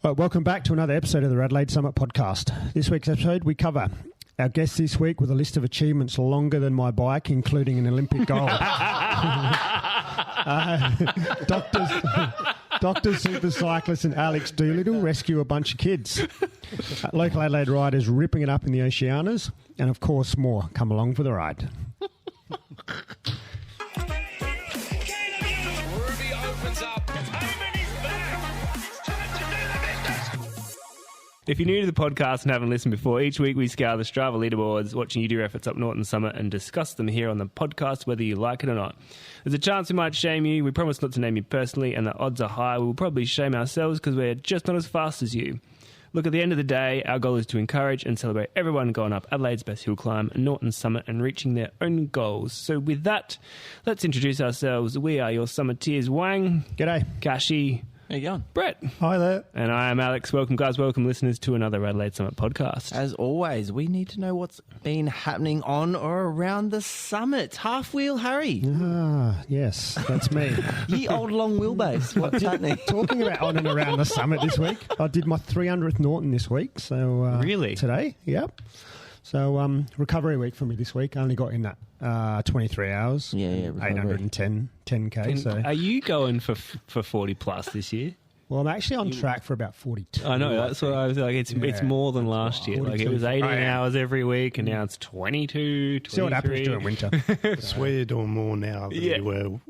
Well, welcome back to another episode of the RADelaide Summit podcast. This week's episode, we cover our guest this week with a list of achievements longer than my bike, including an Olympic gold. Doctor super cyclist and Alex Doolittle rescue a bunch of kids. Local Adelaide riders ripping it up in the Oceanas. And, of course, more. Come along for the ride. If you're new to the podcast and haven't listened before, each week we scour the Strava leaderboards, watching you do efforts up Norton Summit and discuss them here on the podcast, whether you like it or not. There's a chance we might shame you. We promise not to name you personally, and the odds are high we will probably shame ourselves because we're just not as fast as you. Look, at the end of the day, our goal is to encourage and celebrate everyone going up Adelaide's best hill climb, Norton Summit, and reaching their own goals. So with that, let's introduce ourselves. We are your Summiteers. Wang. G'day. Kashi. How you going? Brett. Hi there. And I am Alex. Welcome, guys. Welcome, listeners, to another RADelaide Summit podcast. As always, we need to know what's been happening on or around the summit. Half Wheel Harry. Ah, yes, that's me. Ye old long wheelbase. What's happening? Talking about on and around the summit this week, I did my 300th Norton this week. So Really? Today, yep. So recovery week for me this week. I only got in that 23 hours. Yeah, recovery. 10K. So Are you going for 40 plus this year? well, I'm actually on track for about 42. I know, that's what I was like. It's more than last year. Like, it was 18 hours every week, and now it's 22, 23. See what happens during winter. I swear you're doing more now than you were.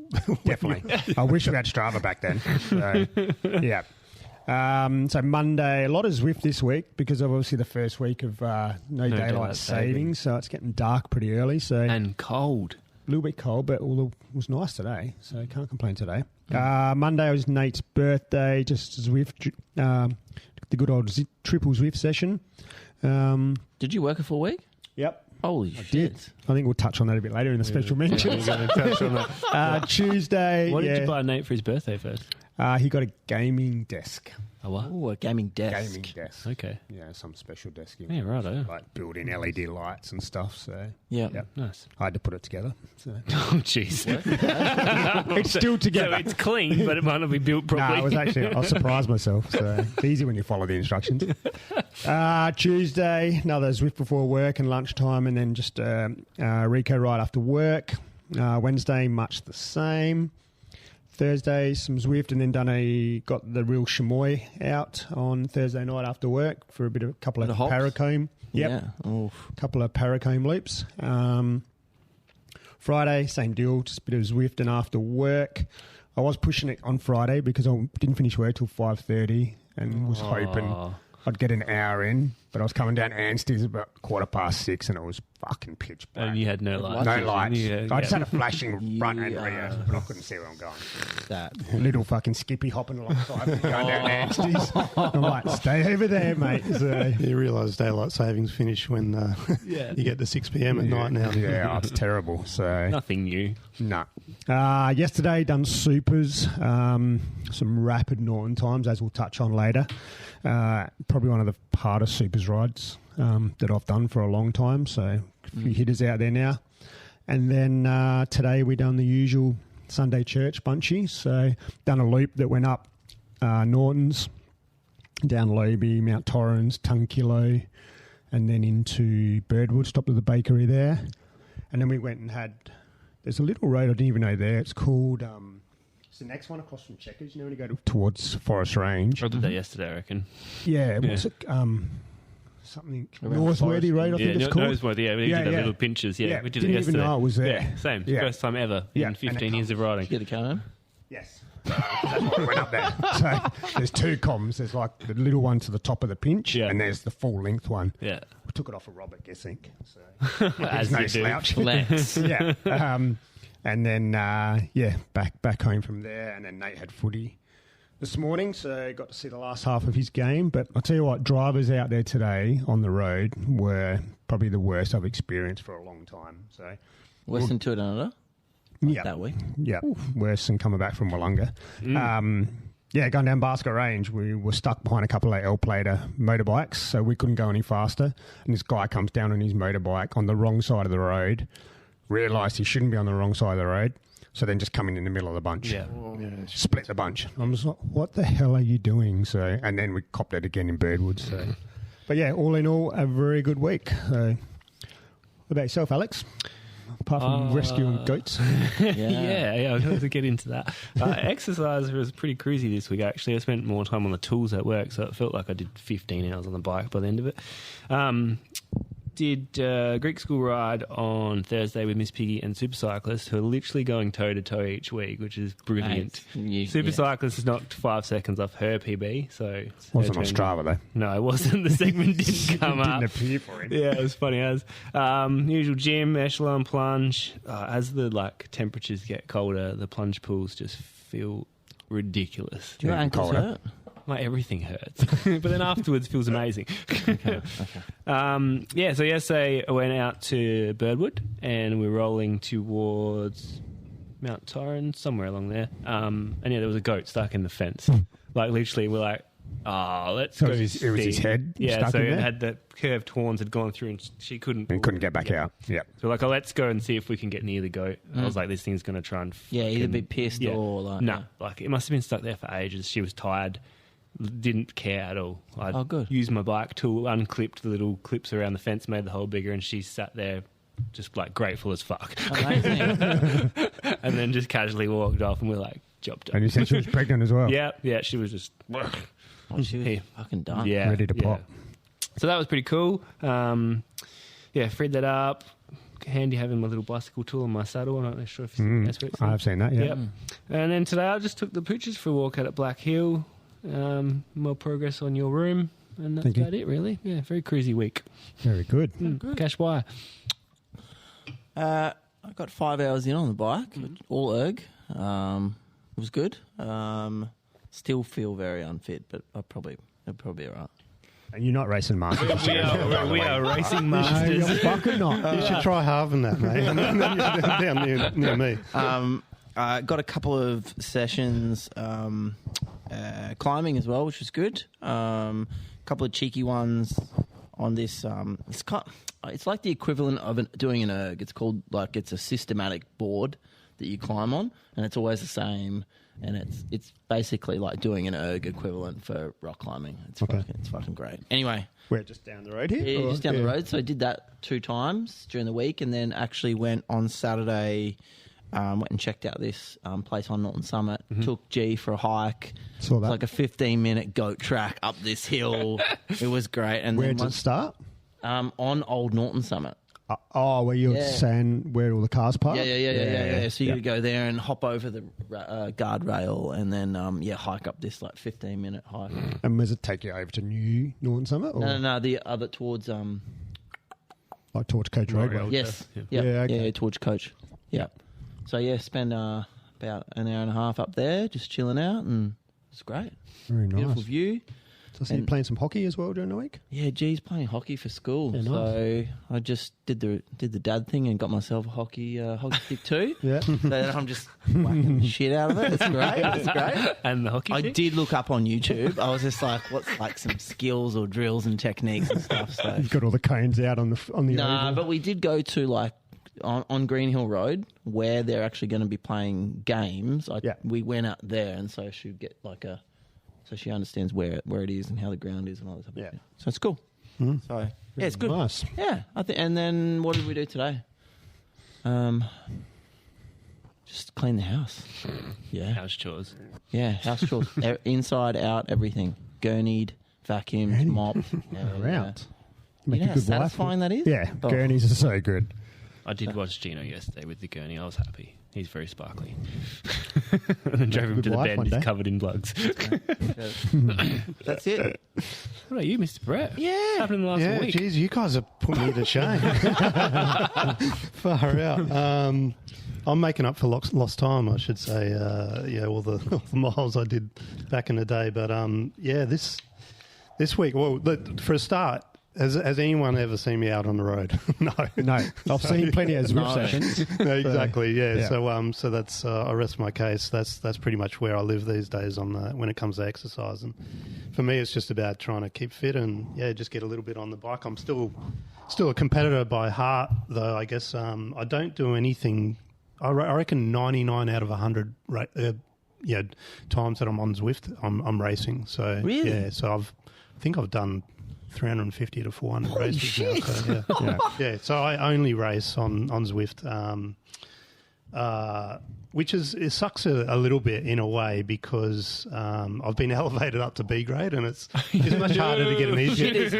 Definitely. I wish we had Strava back then. So, yeah. So Monday, a lot of Zwift this week because of obviously the first week of no daylight savings, so it's getting dark pretty early. So And cold. a little bit cold, but it was nice today, so can't complain today. Monday was Nate's birthday, just Zwift, the good old triple Zwift session. Did you work a full week? Yep. Holy shit. I think we'll touch on that a bit later in the special mentions. Tuesday. What did you buy Nate for his birthday first? He got a gaming desk. A what? Oh, a gaming desk. Gaming desk. Okay. Yeah, some special desk. Yeah, righto. Like built-in LED lights and stuff. So Yeah. yep. Nice. I had to put it together. So. Oh, jeez. It's still together. So it's clean, but it might not be built properly. I surprised myself. So it's easy when you follow the instructions. Tuesday, another Zwift before work and lunchtime, and then just Rico ride after work. Wednesday, much the same. Thursday, some Zwift, and then got the real chamois out on Thursday night after work for a couple of paracomb. Yep. Yeah. Oof. Couple of paracomb loops. Friday, same deal, just a bit of Zwift and after work. I was pushing it on Friday because I didn't finish work till 5:30 and was hoping I'd get an hour in, but I was coming down Anstey's about 6:15 and it was fucking pitch black. And you had no lights. No lights. Yeah, I just had a flashing front and rear, but I couldn't see where I'm going. That. Little fucking Skippy hopping alongside me going down Anstey's. I'm like, stay over there, mate. So, You realise daylight savings finish when you get to 6 p.m. at night now. yeah, it's terrible. So Nothing new. no. Yesterday, done supers, some rapid Norton times, as we'll touch on later. Probably one of the hardest supers rides that I've done for a long time. So a few hitters out there now. And then today we done the usual Sunday church bunchy. So done a loop that went up Norton's, down Loby, Mount Torrens, Tunkillo, and then into Birdwood, stopped at the bakery there. And then we went and there's a little road I didn't even know there. It's called, it's the next one across from Checkers. You know when you go towards Forest Range. I did that yesterday, I reckon. Yeah, what's it? Something Around Northworthy Road, I think it's called. Noseworthy, yeah. We did the little pinches, yeah. We did Didn't it yesterday. even know it was there. Yeah, same. Yeah. First time ever in 15 years of riding. Get the car home? Yes. That's why we went up there. So there's two comms. There's like the little one to the top of the pinch, and there's the full length one. Yeah. We took it off of Robert Gessink. So As no you do. slouch. Flex. Yeah. And then, back home from there. And then Nate had footy this morning, so got to see the last half of his game. But I'll tell you what, drivers out there today on the road were probably the worst I've experienced for a long time. So Western Tour Canada? That week? Yeah, worse than coming back from Wollonga. Going down Basket Range, we were stuck behind a couple of L-plater motorbikes, so we couldn't go any faster. And this guy comes down on his motorbike on the wrong side of the road, realised he shouldn't be on the wrong side of the road, So then just coming in the middle of the bunch. Yeah. Split the bunch. I'm just like, what the hell are you doing? So, and then we copped it again in Birdwood. So, but yeah, all in all, a very good week. So, what about yourself, Alex? Apart from rescuing goats. Yeah, I was going to get into that. Exercise was pretty cruisy this week, actually. I spent more time on the tools at work, so it felt like I did 15 hours on the bike by the end of it. Did Greek school ride on Thursday with Miss Piggy and Super Cyclist, who are literally going toe-to-toe each week, which is brilliant. Super Cyclist has knocked 5 seconds off her PB, so... Wasn't on Strava, though. No, it wasn't. The segment didn't come up. Didn't appear for him. Yeah, it was funny as. Usual gym, echelon, plunge. As the temperatures get colder, the plunge pools just feel ridiculous. Do your ankles hurt? Everything hurts, but then afterwards feels amazing. Okay. So yesterday I went out to Birdwood and we're rolling towards Mount Torrens, somewhere along there. And there was a goat stuck in the fence. Literally, we're like, let's go. It was his head. Yeah, stuck so in it there? had the curved horns had gone through and she couldn't get back out. Yeah. So let's go and see if we can get near the goat. I was like, this thing's going to try and either be pissed or it must have been stuck there for ages. She was tired. Didn't care at all. I used my bike tool, unclipped the little clips around the fence, made the hole bigger, and she sat there just grateful as fuck. Amazing. And then just casually walked off, and we're like, job done. And you said she was pregnant as well. Yeah, she was just... she was fucking done. Yeah, ready to pop. So that was pretty cool. Freed that up. Handy having my little bicycle tool on my saddle. I'm not sure if you've seen that. I've seen that, yeah. Yep. And then today I just took the pooches for a walk out at Black Hill. More progress on your room, and that's about it, really. Yeah, very cruisy week. Very good. Cash wire. I got 5 hours in on the bike, all erg. It was good. Still feel very unfit, but I'll probably be all right. And you're not racing masters. we are racing masters. No, you're fucking not. You should try halving that, mate. Down near me. Got a couple of sessions climbing as well, which was good. A couple of cheeky ones on this. It's like the equivalent of doing an erg. It's called it's a systematic board that you climb on, and it's always the same. And it's basically like doing an erg equivalent for rock climbing. It's fucking great. Anyway, we're just down the road here. Yeah, just down the road. So I did that 2 times during the week, and then actually went on Saturday. Went and checked out this place on Norton Summit. Took G for a hike. Saw that. It's like a 15-minute goat track up this hill. It was great. And Where did it start? On Old Norton Summit. Where you're saying where all the cars park? Yeah. So you go there and hop over the guardrail and then hike up this 15-minute hike. And does it take you over to New Norton Summit? Or? No, the other towards towards Coach Road. Yes. Yeah, towards Coach. Yeah. So spend about an hour and a half up there, just chilling out, and it's great. Very nice. Beautiful view. So I see you playing some hockey as well during the week? Yeah, G's playing hockey for school. Yeah, nice. So I just did the dad thing and got myself a hockey stick too. Yeah. So then I'm just whacking the shit out of it. It's great. It's great. And the hockey I stick? did look up on YouTube. I was just like, what's some skills or drills and techniques and stuff. So You've got all the cones out on the oval. but we did go to on Green Hill Road where they're actually going to be playing games. We went out there, and so she'll get so she understands where it is and how the ground is and all that stuff. Yeah. So it's cool. So it's good. Nice. Yeah, I think. And then what did we do today? Just clean the house. Yeah. House chores. Yeah, house chores. Inside, out, everything. Gurneyed, vacuumed, mopped. Around. You know how satisfying that is? Yeah, gurneys are so good. I did watch Gino yesterday with the gurney. I was happy. He's very sparkly. And then drove him to the bend. He's covered in plugs. That's it. What about you, Mr. Brett? Yeah. What's happened in the last week? Geez, you guys are putting me to shame. Far out. I'm making up for lost time, I should say. All the miles I did back in the day. But this week, well, for a start, has anyone ever seen me out on the road? No. I've seen plenty of Zwift sessions. No, exactly. Yeah. So that's I rest my case. That's pretty much where I live these days when it comes to exercise. And for me, it's just about trying to keep fit and just get a little bit on the bike. I'm still a competitor by heart, though. I guess I don't do anything I reckon 99 out of 100 times that I'm on Zwift, I'm racing. So Really? yeah, so I think I've done 350 to 400 Holy races shit. now. So, yeah. So I only race on Zwift, which it sucks a little bit in a way because I've been elevated up to B grade and it's much harder to get an easier. It's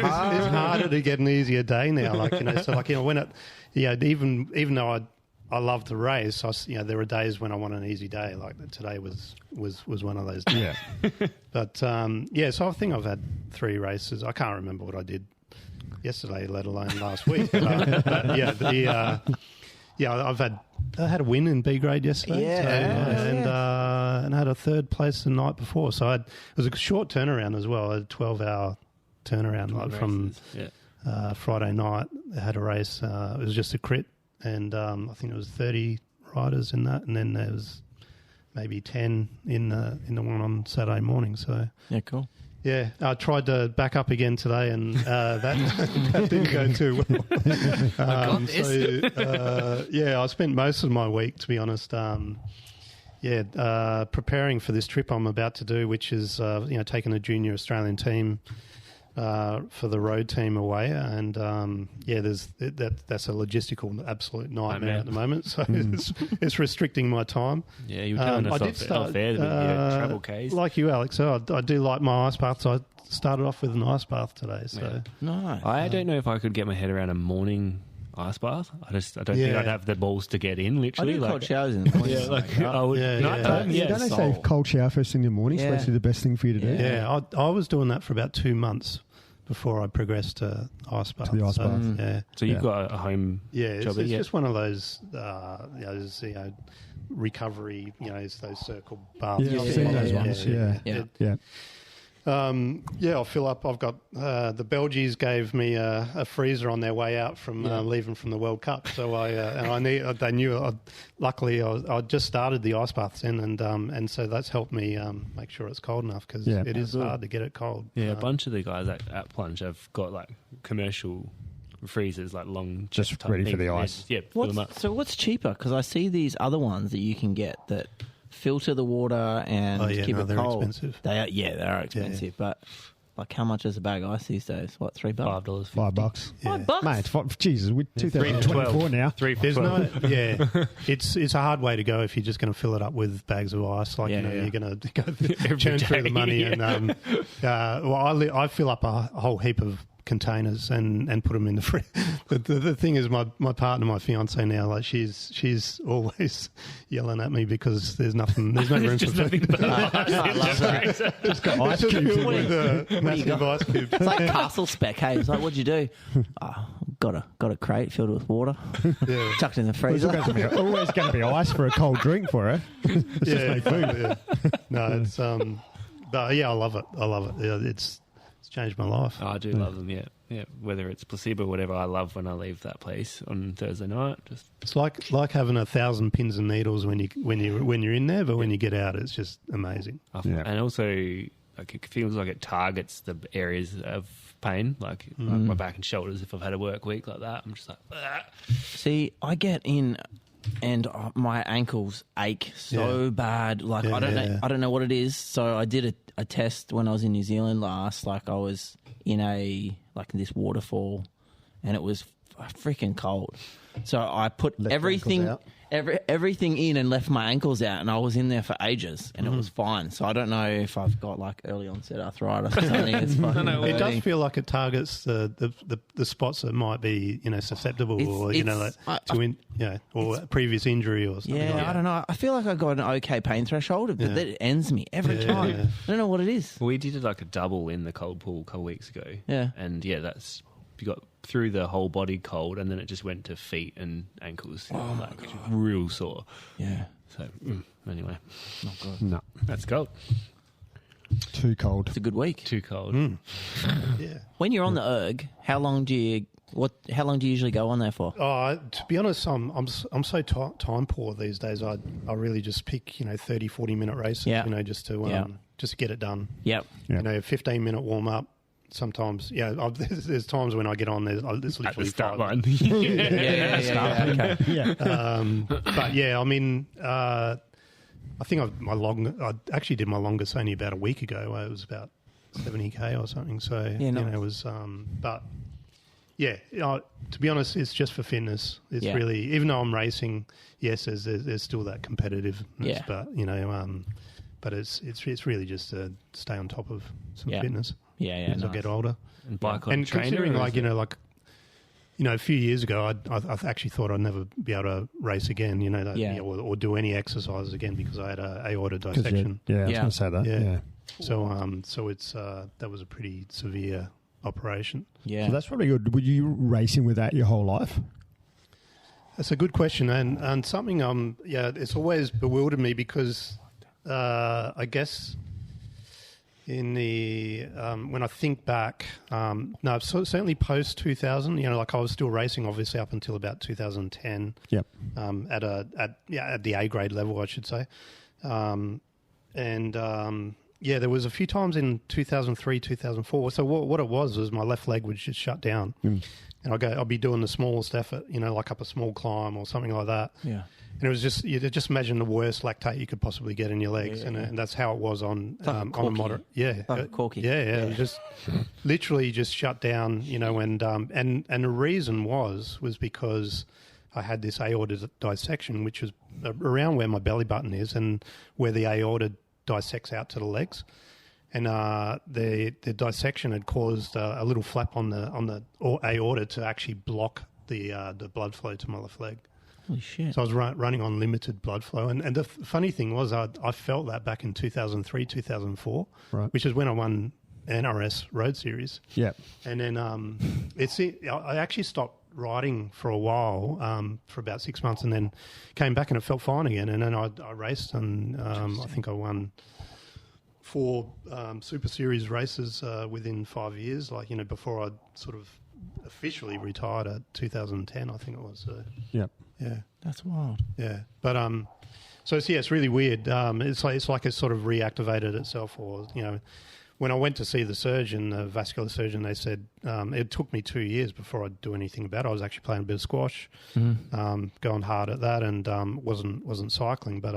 harder to get an easier day now. When it, even though I love to race, there are days when I want an easy day. Like today was one of those days. Yeah. But so I think I've had 3 races. I can't remember what I did yesterday, let alone last week. But I had a win in B grade yesterday. And I had a 3rd place the night before. So it was a short turnaround as well. A 12-hour turnaround from Friday night. I had a race. It was just a crit. And I think it was 30 riders in that, and then there was maybe 10 in the one on Saturday morning. So Yeah, cool. yeah, I tried to back up again today, and that didn't go too well. I spent most of my week, to be honest, preparing for this trip I'm about to do, which is taking a junior Australian team. For the road team away, and that's a logistical absolute nightmare at the moment. So it's restricting my time. Yeah, you were telling us off air that travel case. Like you, Alex. So I do like my ice bath. So I started off with an ice bath today. So Nice. I don't know if I could get my head around a morning ice bath. I don't think I'd have the balls to get in. I Literally, do cold showers in the morning. I would nighttime. Don't they say cold shower first thing in the morning is supposed to be the best thing for you to do? Yeah, I was doing that for about 2 months before I progressed to ice bath. To the ice bath. Yeah. So you've got a home job. It's just one of those, recovery, it's those circle baths. Yeah, I've seen those ones. Yeah. I'll fill up. I've got the Belgians gave me a freezer on their way out from leaving from the World Cup. So they knew. Luckily, I just started the ice baths in, and so that's helped me make sure it's cold enough because it is hard to get it cold. Yeah, a bunch of the guys at Plunge have got like commercial freezers, like long, just ready for the ice. Yeah, fill them up. So what's cheaper? Because I see these other ones that you can get that filter the water and keep it they're cold. expensive. They are expensive, but like how much is a bag of ice these days? What, $3? $5. $5. Yeah. $5? Mate, Jesus, we're 2024 now. There's it's a hard way to go if you're just going to fill it up with bags of ice. Like you're going to go churn through the money. And I fill up a whole heap of containers and put them in the fridge. The thing is, my partner, my fiance now, like she's always yelling at me because there's no room for food. I love that. Just got ice cubes in with massive ice cubes. It's like Castle Spec. Hey, it's like, what'd you do? Got a crate filled with water. Yeah. Chucked in the There's freezer. always going to be ice for a cold drink for her. It's just make food. Yeah. No, it's but I love it. Yeah, it's changed my life. Oh, I do love them. Yeah. Whether it's placebo or whatever, I love when I leave that place on Thursday night. It's like having 1,000 pins and needles when you're in there, but when you get out, it's just amazing. And also, like, it feels like it targets the areas of pain, like my back and shoulders. If I've had a work week like that, I'm just like, ah. See, I get in and my ankles ache so bad. Like I don't know what it is. So I did a test when I was in New Zealand last. Like I was in this waterfall, and it was freaking cold. So I put everything in and left my ankles out, and I was in there for ages, and it was fine. So I don't know if I've got like early onset arthritis or something. It's fucking it does feel like it targets the spots that might be susceptible or or previous injury or something. Yeah, I don't know. I feel like I got an okay pain threshold, but that ends me every time. Yeah. I don't know what it is. We did like a double in the cold pool a couple of weeks ago. Yeah, and that's you got through the whole body cold, and then it just went to feet and ankles. Real sore. Yeah. So anyway, not good. No, that's cold. Too cold. It's a good week. Too cold. Yeah. When you're on the erg, how long do you usually go on there for? To be honest, I'm so time poor these days. I really just pick 30, 40 minute races. Just to get it done. Yep. 15-minute warm up. sometimes, there's times when I get on there's literally At the start 5 line. Okay. but yeah, I mean, I think I actually did my longest only about a week ago. It was about 70k or something. So nice. it was. But yeah, to be honest, it's just for fitness. It's really, even though I'm racing, yes, there's still that competitiveness. Yeah. But but it's really just to stay on top of some fitness. As I get older. And bike on And trainer, considering, or is it- a few years ago, I actually thought I'd never be able to race again, or do any exercises again because I had a aorta dissection. I was going to say that. Yeah. So it's that was a pretty severe operation. Yeah. So that's probably good. Were you racing with that your whole life? That's a good question, and something it's always bewildered me because I guess in the when I think back, certainly post 2000, I was still racing obviously up until about 2010. Yep. At the A grade level, I should say, there was a few times in 2003, 2004. So what it was my left leg would just shut down, and I'd be doing the smallest effort, like up a small climb or something like that. Yeah. And it was just, you just imagine the worst lactate you could possibly get in your legs. And that's how it was on a moderate. Yeah. Like a corky. Yeah. It was just literally just shut down, and the reason was because I had this aorta dissection, which was around where my belly button is and where the aorta dissects out to the legs. And the dissection had caused a little flap on the aorta to actually block the blood flow to my left leg. Holy shit. So I was running on limited blood flow. And the funny thing was I felt that back in 2003, 2004, right, which is when I won NRS Road Series. Yeah. And then I actually stopped riding for a while, for about 6 months, and then came back and it felt fine again. And then I raced, and I think I won 4 Super Series races within 5 years, before I sort of officially retired at 2010, I think it was. Yeah. That's wild. Yeah. But so it's really weird. It's like it sort of reactivated itself, or when I went to see the surgeon, the vascular surgeon, they said it took me 2 years before I'd do anything about it. I was actually playing a bit of squash, going hard at that, and wasn't cycling. But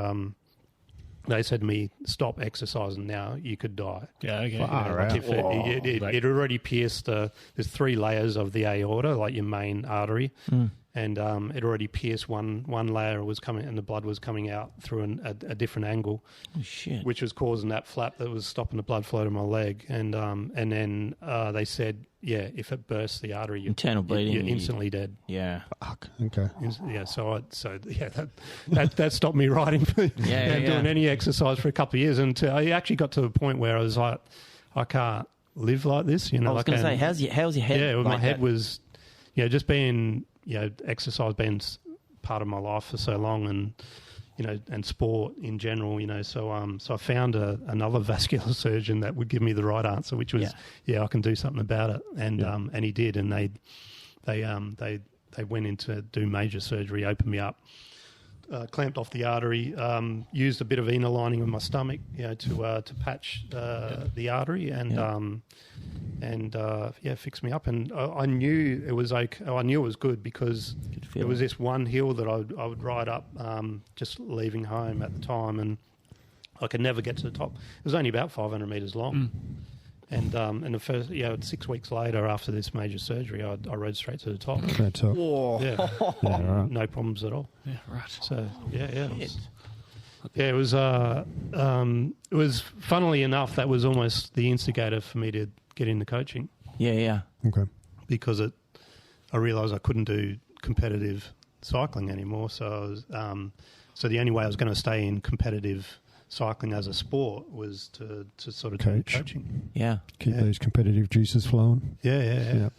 they said to me, "Stop exercising now. You could die." Yeah, okay. It already pierced there's 3 layers of the aorta, like your main artery, and it already pierced one layer was coming, and the blood was coming out through a different angle, which was causing that flap that was stopping the blood flow to my leg. And then they said, if it bursts the artery, internal bleeding, you're instantly dead. Yeah. Fuck. Okay. That stopped me riding, doing any exercise for a couple of years, and I actually got to a point where I was like, I can't live like this. I was going to say, how's your head? Yeah, my head was, just being, exercise being part of my life for so long, and and sport in general, so I found another vascular surgeon that would give me the right answer, which was I can do something about it, and he did, and they went in to do major surgery, opened me up, clamped off the artery, used a bit of inner lining of my stomach, to patch the artery, and fix me up. And I knew it was okay. I knew it was good because it was this one hill that I would ride up, just leaving home at the time, and I could never get to the top. It was only about 500 metres long. And the first, 6 weeks later, after this major surgery, I rode straight to the top. Whoa. Yeah, right. No problems at all. Yeah, right. So it was funnily enough, that was almost the instigator for me to get into coaching. Yeah. Okay. Because I realised I couldn't do competitive cycling anymore. So I was, so the only way I was going to stay in competitive cycling as a sport was to sort of do coaching. Yeah. Keep those competitive juices flowing. Yeah.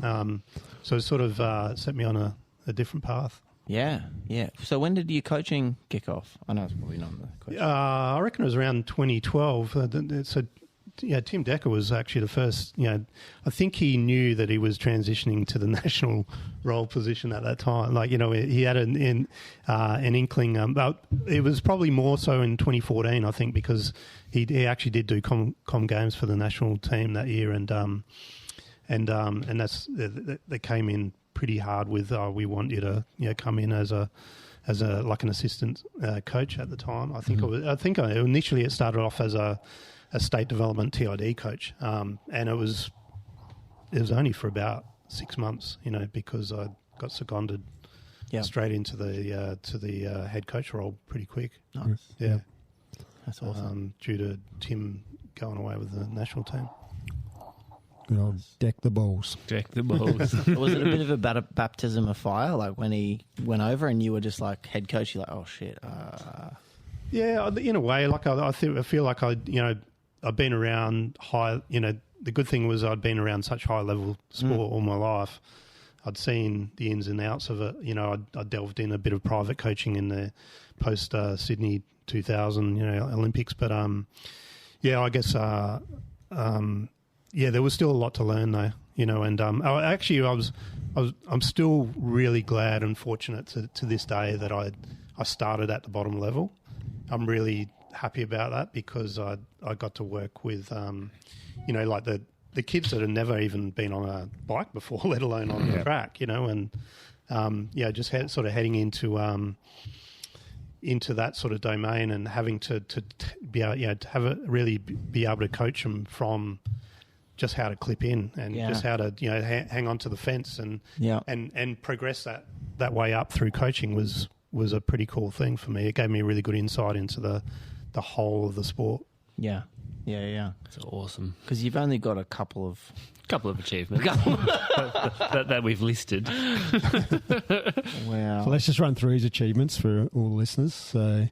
So it sort of set me on a different path. Yeah. So when did your coaching kick off? I know it's probably not the question. I reckon it was around 2012. So Tim Decker was actually the first, I think he knew that he was transitioning to the national role position at that time. He had an inkling, but it was probably more so in 2014, I think, because he actually did do com games for the national team that year. And and that's they came in pretty hard with we want you to come in as a like an assistant coach at the time. I think initially it started off as a state development TID coach, and it was only for about 6 months, because I got seconded straight into the head coach role pretty quick. Nice. Yeah. That's awesome. Due to Tim going away with the national team. Good old deck the balls. Deck the balls. Was it a bit of a baptism of fire, like when he went over and you were just like head coach? You're like, oh shit. Yeah, in a way, like I feel like I've been around high. The good thing was I'd been around such high level sport all my life. I'd seen the ins and outs of it. I delved in a bit of private coaching in the post Sydney 2000 Olympics, but I guess there was still a lot to learn though. And I'm still really glad and fortunate to this day that I started at the bottom level. I'm really happy about that because I got to work with like the kids that had never even been on a bike before, let alone on the track, and just sort of heading into that sort of domain and having to be able, to have it really be able to coach them from just how to clip in and just how to hang on to the fence and progress that way up through coaching was a pretty cool thing for me. It gave me a really good insight into the whole of the sport. Yeah. It's awesome. Because you've only got a couple of achievements that we've listed. Wow. So let's just run through his achievements for all the listeners. So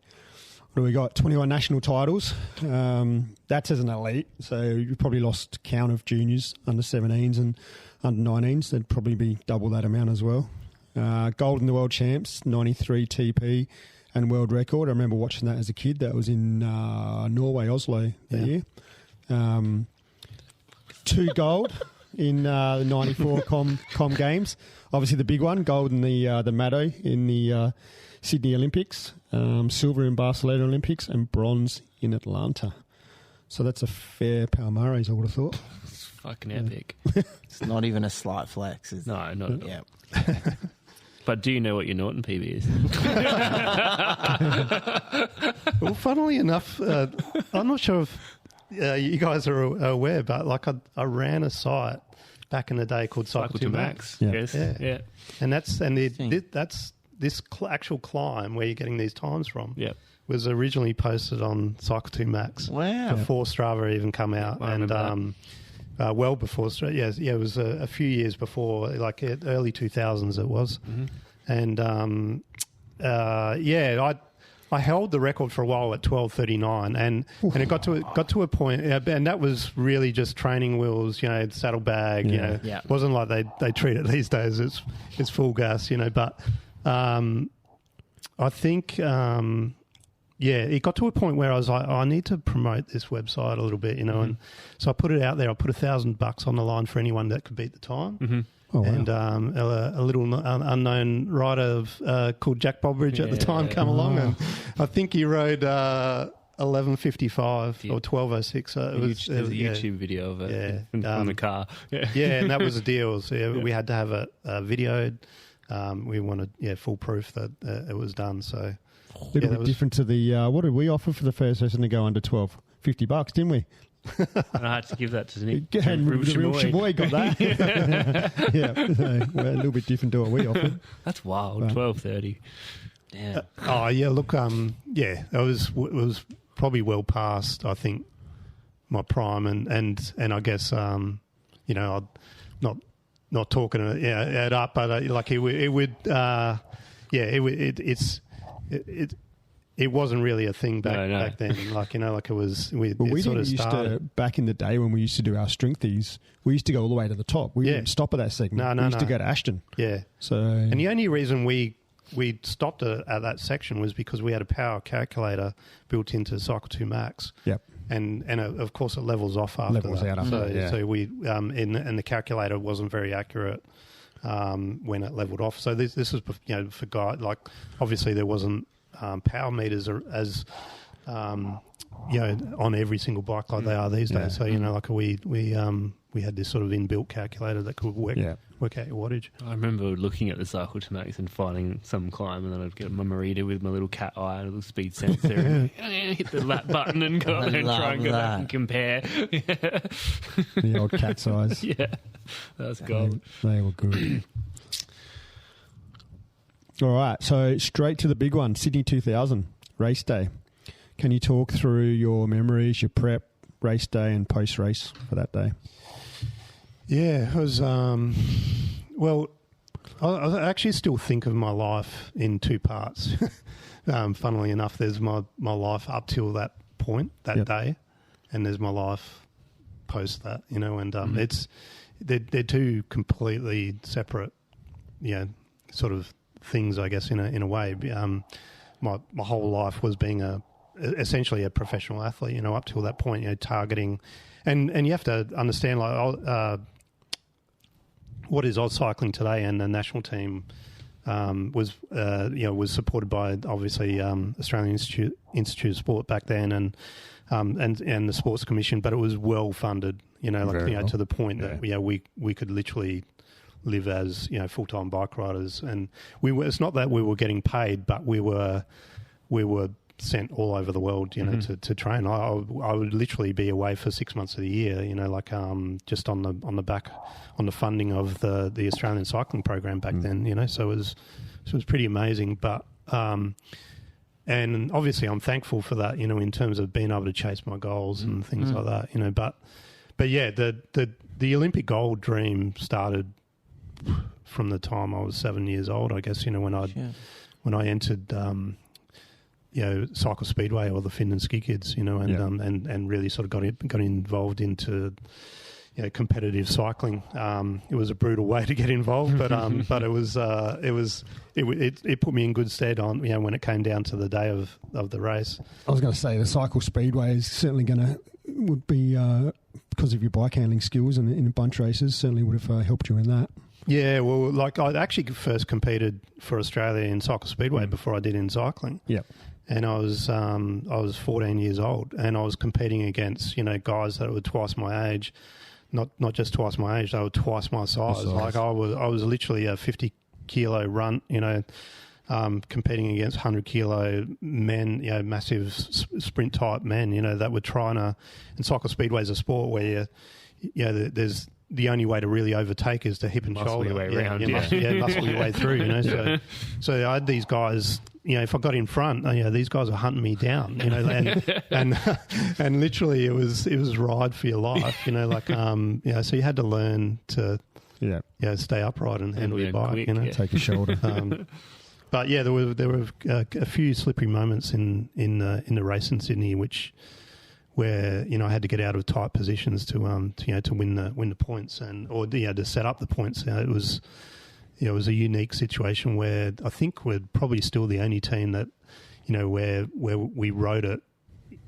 what do we got? 21 national titles. That's as an elite. So you probably lost count of juniors, under 17s and under 19s. There'd probably be double that amount as well. Gold in the world champs, 93 TP. And world record. I remember watching that as a kid. That was in Norway, Oslo that year. 2 gold in the 94 Com Games. Obviously the big one, gold in the Maddo in the Sydney Olympics, silver in Barcelona Olympics, and bronze in Atlanta. So that's a fair palmares, I would have thought. It's fucking epic. It's not even a slight flex. No, not at all. Yeah. But do you know what your Norton PB is? Well, funnily enough, I'm not sure if you guys are aware, but like I ran a site back in the day called Cycle 2 Max. Yes. Yeah. And that's this actual climb where you're getting these times from. Yep. Was originally posted on Cycle 2 Max. Wow. Before Strava even come out. Well before Strava. Yeah, it was a few years before, like early 2000s it was. Mm-hmm. And I held the record for a while at 12:39, and it got to a point, and that was really just training wheels, saddlebag, It wasn't like they treat it these days. It's full gas, But I think it got to a point where I was like, I need to promote this website a little bit, and so I put it out there. I put $1,000 on the line for anyone that could beat the time. Mm-hmm. Oh, wow. And a little unknown rider called Jack Bobridge at the time come along, and I think he rode 11:55 or 12:06. There's a YouTube video of it from the car. Yeah, and that was the deal. So we had to have it videoed. We wanted full proof that it was done. So a little bit different to the what did we offer for the first person to go under 12? $50, didn't we? And I had to give that to Nick. And the real Chamoy got that. We're a little bit different to what we offered. That's wild. 12:30. Damn. Look, it was probably well past, I think, my prime, and I guess I'm not talking it up, but it wasn't really a thing back then. It was. We didn't used to, back in the day when we used to do our strengthies, we used to go all the way to the top. We didn't stop at that segment. We used to go to Ashton. Yeah. And the only reason we stopped at that section was because we had a power calculator built into Cycle 2 Max. Yep. And of course it levels off after that. So we and the calculator wasn't very accurate when it leveled off. So this was for guys, like obviously there wasn't power meters as on every single bike like they are these days. So we we had this sort of inbuilt calculator that could work out your wattage. I remember looking at the cyclotonatics and finding some climb, and then I'd get my Marita with my little cat eye and a little speed sensor and hit the lap button and go and try and go back and compare. The old cat's eyes. Yeah, that's gold. They were good. All right, so straight to the big one, Sydney 2000, race day. Can you talk through your memories, your prep, race day and post-race for that day? Yeah, it was, well, I actually still think of my life in two parts. Funnily enough, there's my life up till that point, that day, and there's my life post that, you know, and they're two completely separate, sort of things, I guess, in a way. My whole life was being essentially a professional athlete, you know, up till that point, you know, targeting, and you have to understand, like, what is Oz Cycling today, and the national team was supported by obviously Australian Institute of Sport back then, and the Sports Commission, but it was well funded, you know, like to the point that we could literally live as, you know, full-time bike riders, and it's not that we were getting paid, but we were sent all over the world, you know, to train. I would literally be away for 6 months of the year, you know, like just on the funding of the Australian cycling program back then, you know. So it was pretty amazing. But and obviously I'm thankful for that, you know, in terms of being able to chase my goals and things like that, you know. But yeah, the Olympic gold dream started from the time I was 7 years old, I guess, you know, when I entered Cycle Speedway or the Finland Ski Kids, you know, and really sort of got involved into, you know, competitive cycling. It was a brutal way to get involved, but it put me in good stead on, you know, when it came down to the day of the race. I was going to say the Cycle Speedway is certainly would be because of your bike handling skills and in bunch races, certainly would have helped you in that. Yeah, well, like I actually first competed for Australia in Cycle Speedway before I did in cycling. Yeah. And I was 14 years old, and I was competing against, you know, guys that were twice my age, not just twice my age, they were twice my size. Like I was literally a 50 kilo runt, you know, competing against 100 kilo men, you know, massive sprint type men, you know, that were trying to. And Cycle Speedway is a sport where there's the only way to really overtake is to hip and muscle shoulder your way around. Muscle your way through, you know. So I had these guys, you know, if I got in front, you know, these guys are hunting me down, you know, and literally it was ride for your life, you know, like, so you had to learn to, stay upright and handle your bike, quick, you know. Take your shoulder. But yeah, there were a few slippery moments in the race in Sydney, where, you know, I had to get out of tight positions to win the points or to set up the points. It was a unique situation where I think we're probably still the only team that, you know, where we rode it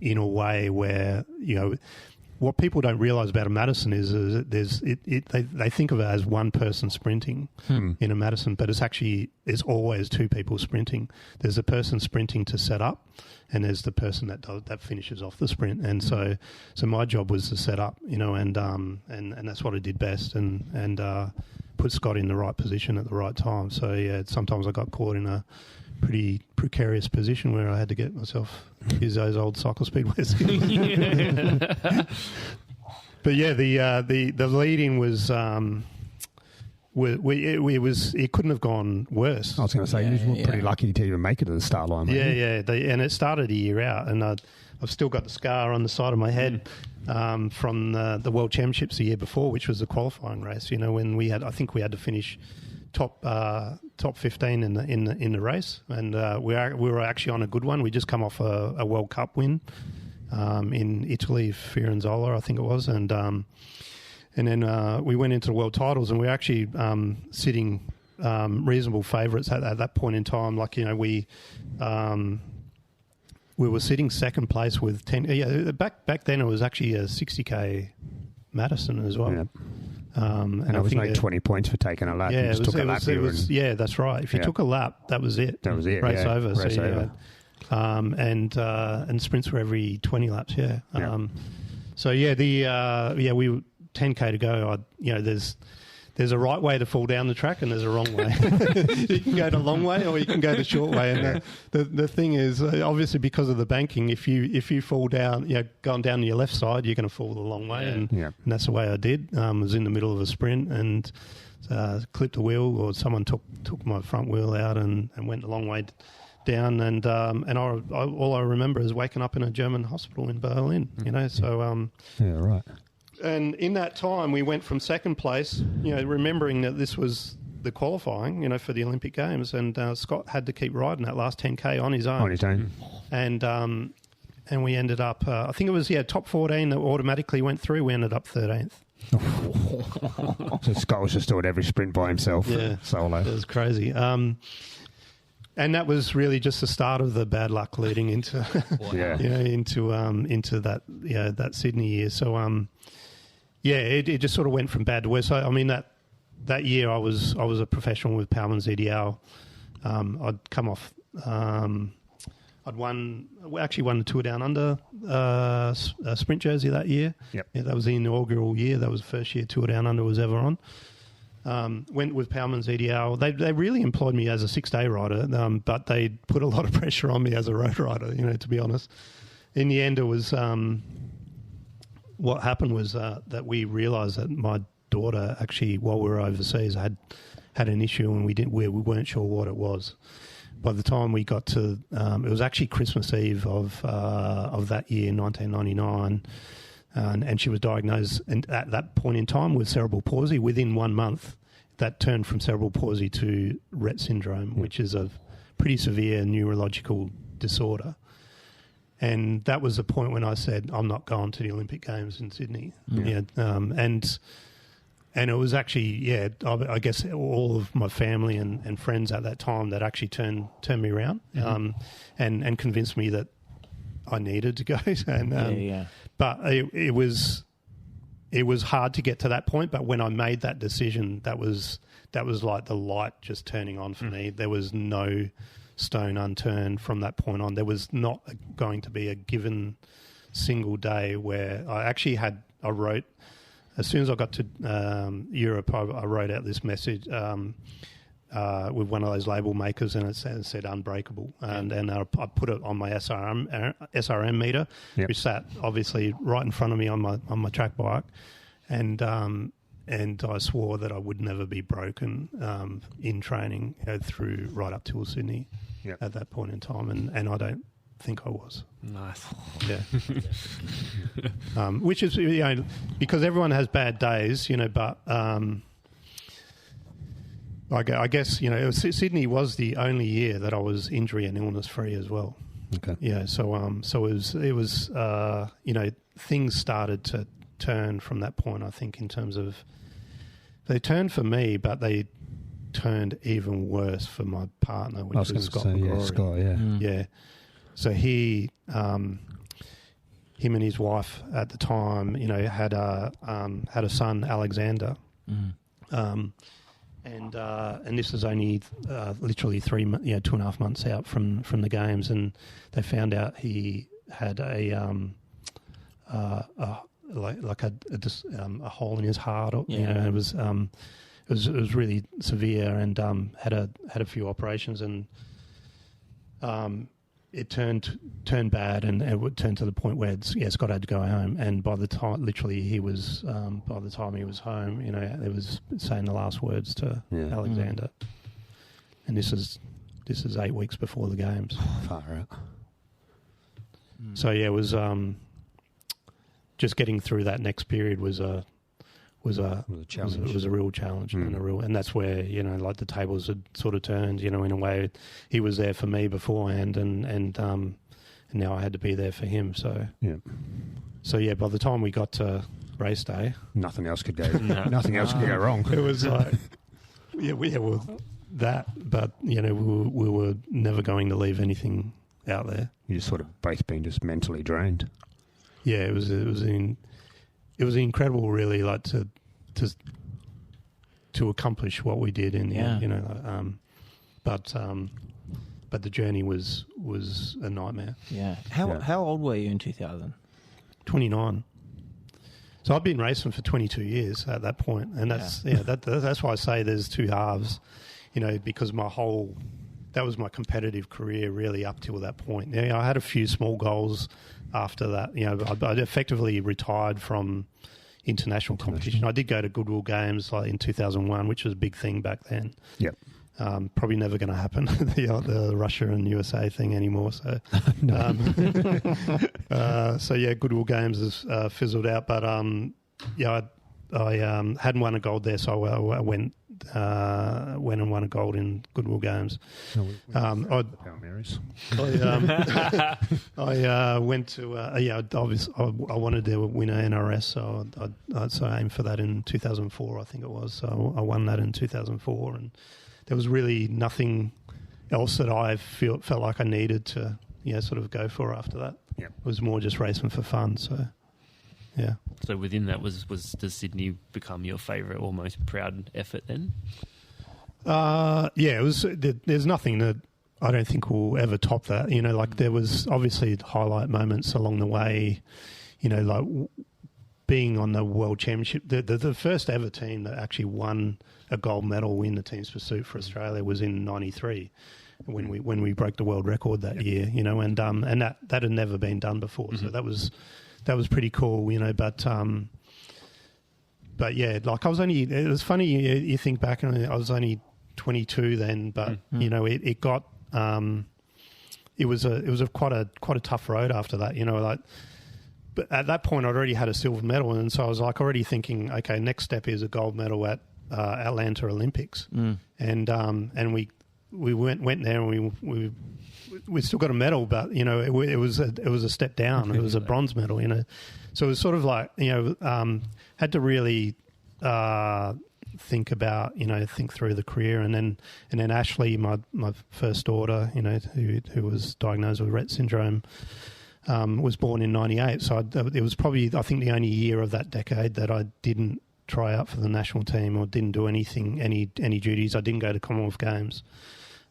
in a way where, you know, what people don't realise about a Madison is that they think of it as one person sprinting in a Madison, but it's always two people sprinting. There's a person sprinting to set up, and there's the person that finishes off the sprint. And so my job was to set up, you know, and that's what I did best, and put Scott in the right position at the right time. So yeah, sometimes I got caught in a pretty precarious position where I had to get myself use those old Cycle Speedway skills. But yeah, the lead-in was it couldn't have gone worse. I was going to say you were pretty lucky to even make it to the start line. And it started a year out, and I've still got the scar on the side of my head from the World Championships the year before, which was the qualifying race. You know, when I think we had to finish top 15 in the race, and we were actually on a good one. We just come off a World Cup win in Italy, Firenzola, I think it was, and then we went into the world titles, and we were actually sitting reasonable favourites at that point in time. Like, you know, we were sitting second place with 10. Yeah, back then it was actually a 60k Madison as well. Yeah. And it was like 20 points for taking a lap. Yeah, you just took a lap. That's right. If you took a lap, that was it. That was it. Race over. Race over. And sprints were every 20 laps. Yeah. So yeah, we 10K to go, there's a right way to fall down the track and there's a wrong way. You can go the long way or you can go the short way. And the thing is, obviously because of the banking, if you fall down, going down to your left side, you're going to fall the long way. And that's the way I did. I was in the middle of a sprint and clipped a wheel, or someone took my front wheel out and went the long way down. And all I remember is waking up in a German hospital in Berlin, so... Yeah, right. And in that time, we went from second place, remembering that this was the qualifying, for the Olympic Games, and Scott had to keep riding that last 10K on his own. And we ended up, I think it was top 14 that automatically went through. We ended up 13th. So Scott was just doing every sprint by himself, solo. It was crazy. And that was really just the start of the bad luck leading into, into that that Sydney year. So it just sort of went from bad to worse. So I mean that year I was a professional with Palman's EDL. I'd come off. I'd won the Tour Down Under sprint jersey that year. Yep. Yeah, that was the inaugural year. That was the first year Tour Down Under was ever on. Went with Palman's EDL. They really employed me as a 6-day rider, but they put a lot of pressure on me as a road rider, to be honest. In the end, it was what happened was that we realised that my daughter actually, while we were overseas, had an issue and we weren't sure what it was. By the time we got to, it was actually Christmas Eve of that year, 1999, and she was diagnosed at that point in time with cerebral palsy. Within 1 month, that turned from cerebral palsy to Rett syndrome, which is a pretty severe neurological disorder. And that was the point when I said, I'm not going to the Olympic Games in Sydney. And it was actually, I guess all of my family and friends at that time that actually turned me around and convinced me that I needed to go. But it was hard to get to that point. But when I made that decision, that was like the light just turning on for me. There was no stone unturned from that point on. There was not going to be a given single day where I wrote. As soon as I got to Europe, I wrote out this message with one of those label makers, and it said Unbreakable. And I put it on my SRM meter, which sat obviously right in front of me on my track bike. And I swore that I would never be broken in training through right up till Sydney at that point in time. And I don't think I was. Nice. Yeah. Which is, because everyone has bad days, but I guess, Sydney was the only year that I was injury and illness free as well. Okay. Yeah. So it was things started to turn from that point, I think, in terms of they turned for me, but they turned even worse for my partner, which was Scott McGrory. Yeah, Scott, Yeah. So him and his wife at the time, had a son, Alexander, and this was only literally 2.5 months out from the games, and they found out he had a hole in his heart. It was really severe, and had a few operations, and it turned bad, and it would turn to the point where Scott had to go home. And by the time, literally, he was by the time he was home, it was saying the last words to Alexander. And this is 8 weeks before the games. Far out. So it was just getting through that next period was a challenge. It was a real challenge, and that's where like the tables had sort of turned. In a way, he was there for me beforehand, and now I had to be there for him. So by the time we got to race day, nothing else could go. Nothing else could go wrong. It was like, that, but we were never going to leave anything out there. You just sort of both been just mentally drained. Yeah, it was incredible, really, like to accomplish what we did in the end, but the journey was a nightmare. Yeah. How old were you in 2000? 29. So I've been racing for 22 years at that point, and that's why I say there's two halves, because that was my competitive career really up till that point. I had a few small goals after that. I effectively retired from international competition. I did go to Goodwill Games like in 2001, which was a big thing back then. Yep. Probably never going to happen, the Russia and USA thing anymore. So, Goodwill Games has fizzled out. But I hadn't won a gold there, so I went and won a gold in Goodwill Games. I went to obviously I wanted to win an NRS, so I aimed for that in 2004, I think it was. So I won that in 2004, and there was really nothing else that I felt like I needed to sort of go for after that. Yep. It was more just racing for fun. So yeah. So within that, does Sydney become your favourite or most proud effort then? It was. There's nothing that I don't think will ever top that. There was obviously highlight moments along the way. Like being on the World Championship, the first ever team that actually won a gold medal in the team's pursuit for Australia was in '93 when we broke the world record that year. And that had never been done before. So that was pretty cool. But yeah, like it was funny. You think back, and I was only 22 then, but it got it was quite a tough road after that. But at that point, I'd already had a silver medal, and so I was like already thinking, okay, next step is a gold medal at Atlanta Olympics, and we went there, and we still got a medal, but it was a step down. It was a bronze medal, So it was sort of like had to really think through the career, and then Ashley, my first daughter, who was diagnosed with Rett syndrome. Was born in '98, so it was probably, I think, the only year of that decade that I didn't try out for the national team or didn't do any duties. I didn't go to Commonwealth Games,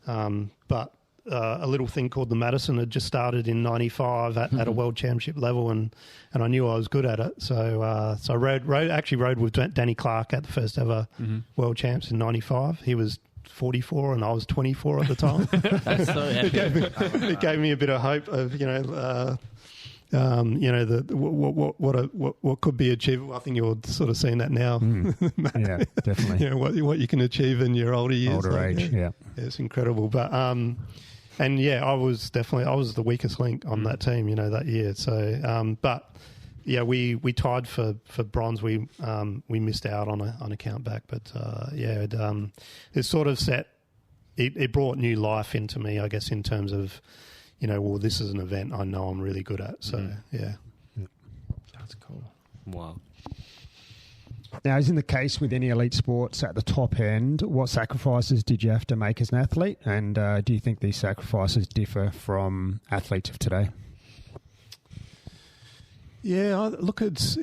but a little thing called the Madison had just started in '95 at a World Championship level, and I knew I was good at it. So I rode with Danny Clark at the first ever World Champs in '95. He was 44 and I was 24 at the time. That's so epic. It gave me a bit of hope of what could be achievable. I think you're sort of seeing that now. Yeah, definitely. What you can achieve in your older years, age. Yeah, it's incredible. But I was the weakest link on that team, that year. So, we tied for bronze. We missed out on a count back, but it sort of it brought new life into me, I guess, in terms of, this is an event I know I'm really good at. So That's cool. Wow. Now, as in the case with any elite sports at the top end, what sacrifices did you have to make as an athlete, and do you think these sacrifices differ from athletes of today? Yeah, look, it's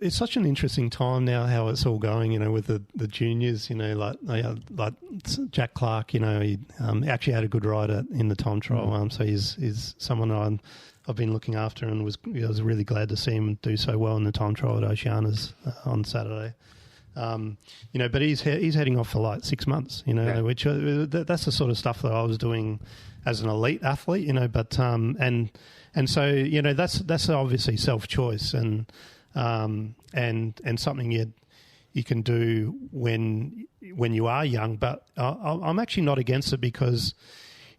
such an interesting time now how it's all going, with the juniors, like Jack Clark, he actually had a good ride in the time trial, so he's someone I've been looking after, and I was really glad to see him do so well in the time trial at Oceanas on Saturday. But he's heading off for like 6 months, which that's the sort of stuff that I was doing as an elite athlete, but and so that's obviously self-choice and something you can do when you are young. But I'm actually not against it because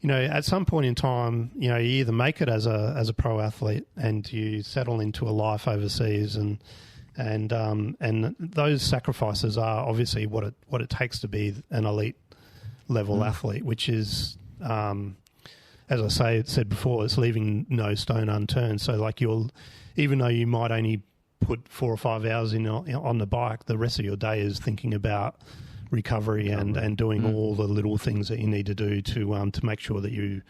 at some point in time, you either make it as a pro athlete and you settle into a life overseas, and those sacrifices are obviously what it takes to be an elite level athlete, which is. As I said before, it's leaving no stone unturned. So, like even though you might only put 4 or 5 hours on the bike, the rest of your day is thinking about recovery and doing all the little things that you need to do to make sure that you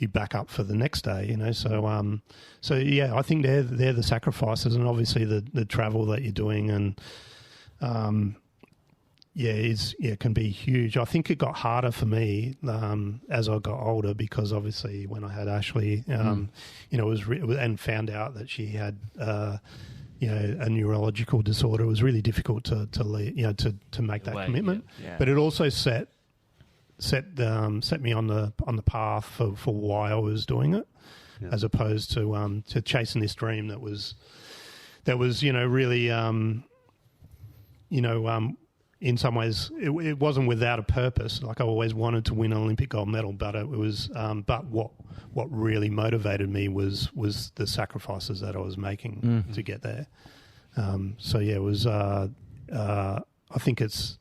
back up for the next day. So I think they're the sacrifices, and obviously the travel that you're doing, and can be huge. I think it got harder for me as I got older because obviously when I had Ashley, it was and found out that she had a neurological disorder. It was really difficult to make that commitment. Yeah. But it also set me on the path for why I was doing it, as opposed to chasing this dream that was really in some ways it wasn't without a purpose. Like I always wanted to win an Olympic gold medal, but it was but what really motivated me was the sacrifices that I was making to get there. It was. I think it's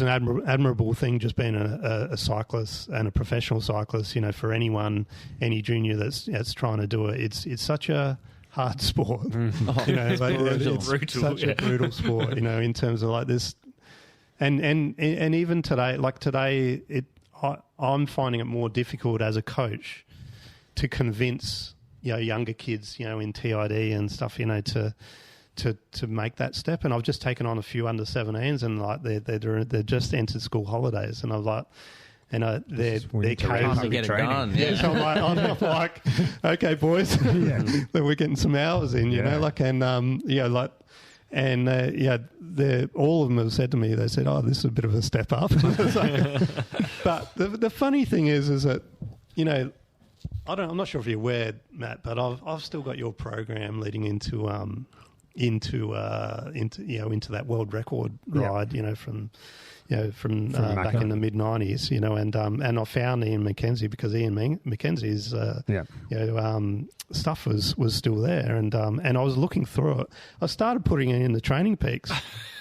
an admirable thing just being a cyclist and a professional cyclist. For anyone, any junior that's trying to do it, it's such a hard sport. It's such a brutal sport. In terms of like this, and even today, I'm finding it more difficult as a coach to convince younger kids in TID and stuff to make that step. And I've just taken on a few under 17s, and like they're just entered school holidays, and I'm like, they're Time to get it done. Yeah. So I'm like, okay, boys, then we're getting some hours in, all of them have said to me, they said, "Oh, this is a bit of a step up." But the funny thing is that I'm not sure if you're aware, Matt, but I've still got your program leading into that world record ride, from back in the mid '90s, and I found Ian McKenzie because Ian McKenzie's stuff was still there, and I was looking through it. I started putting it in the training peaks,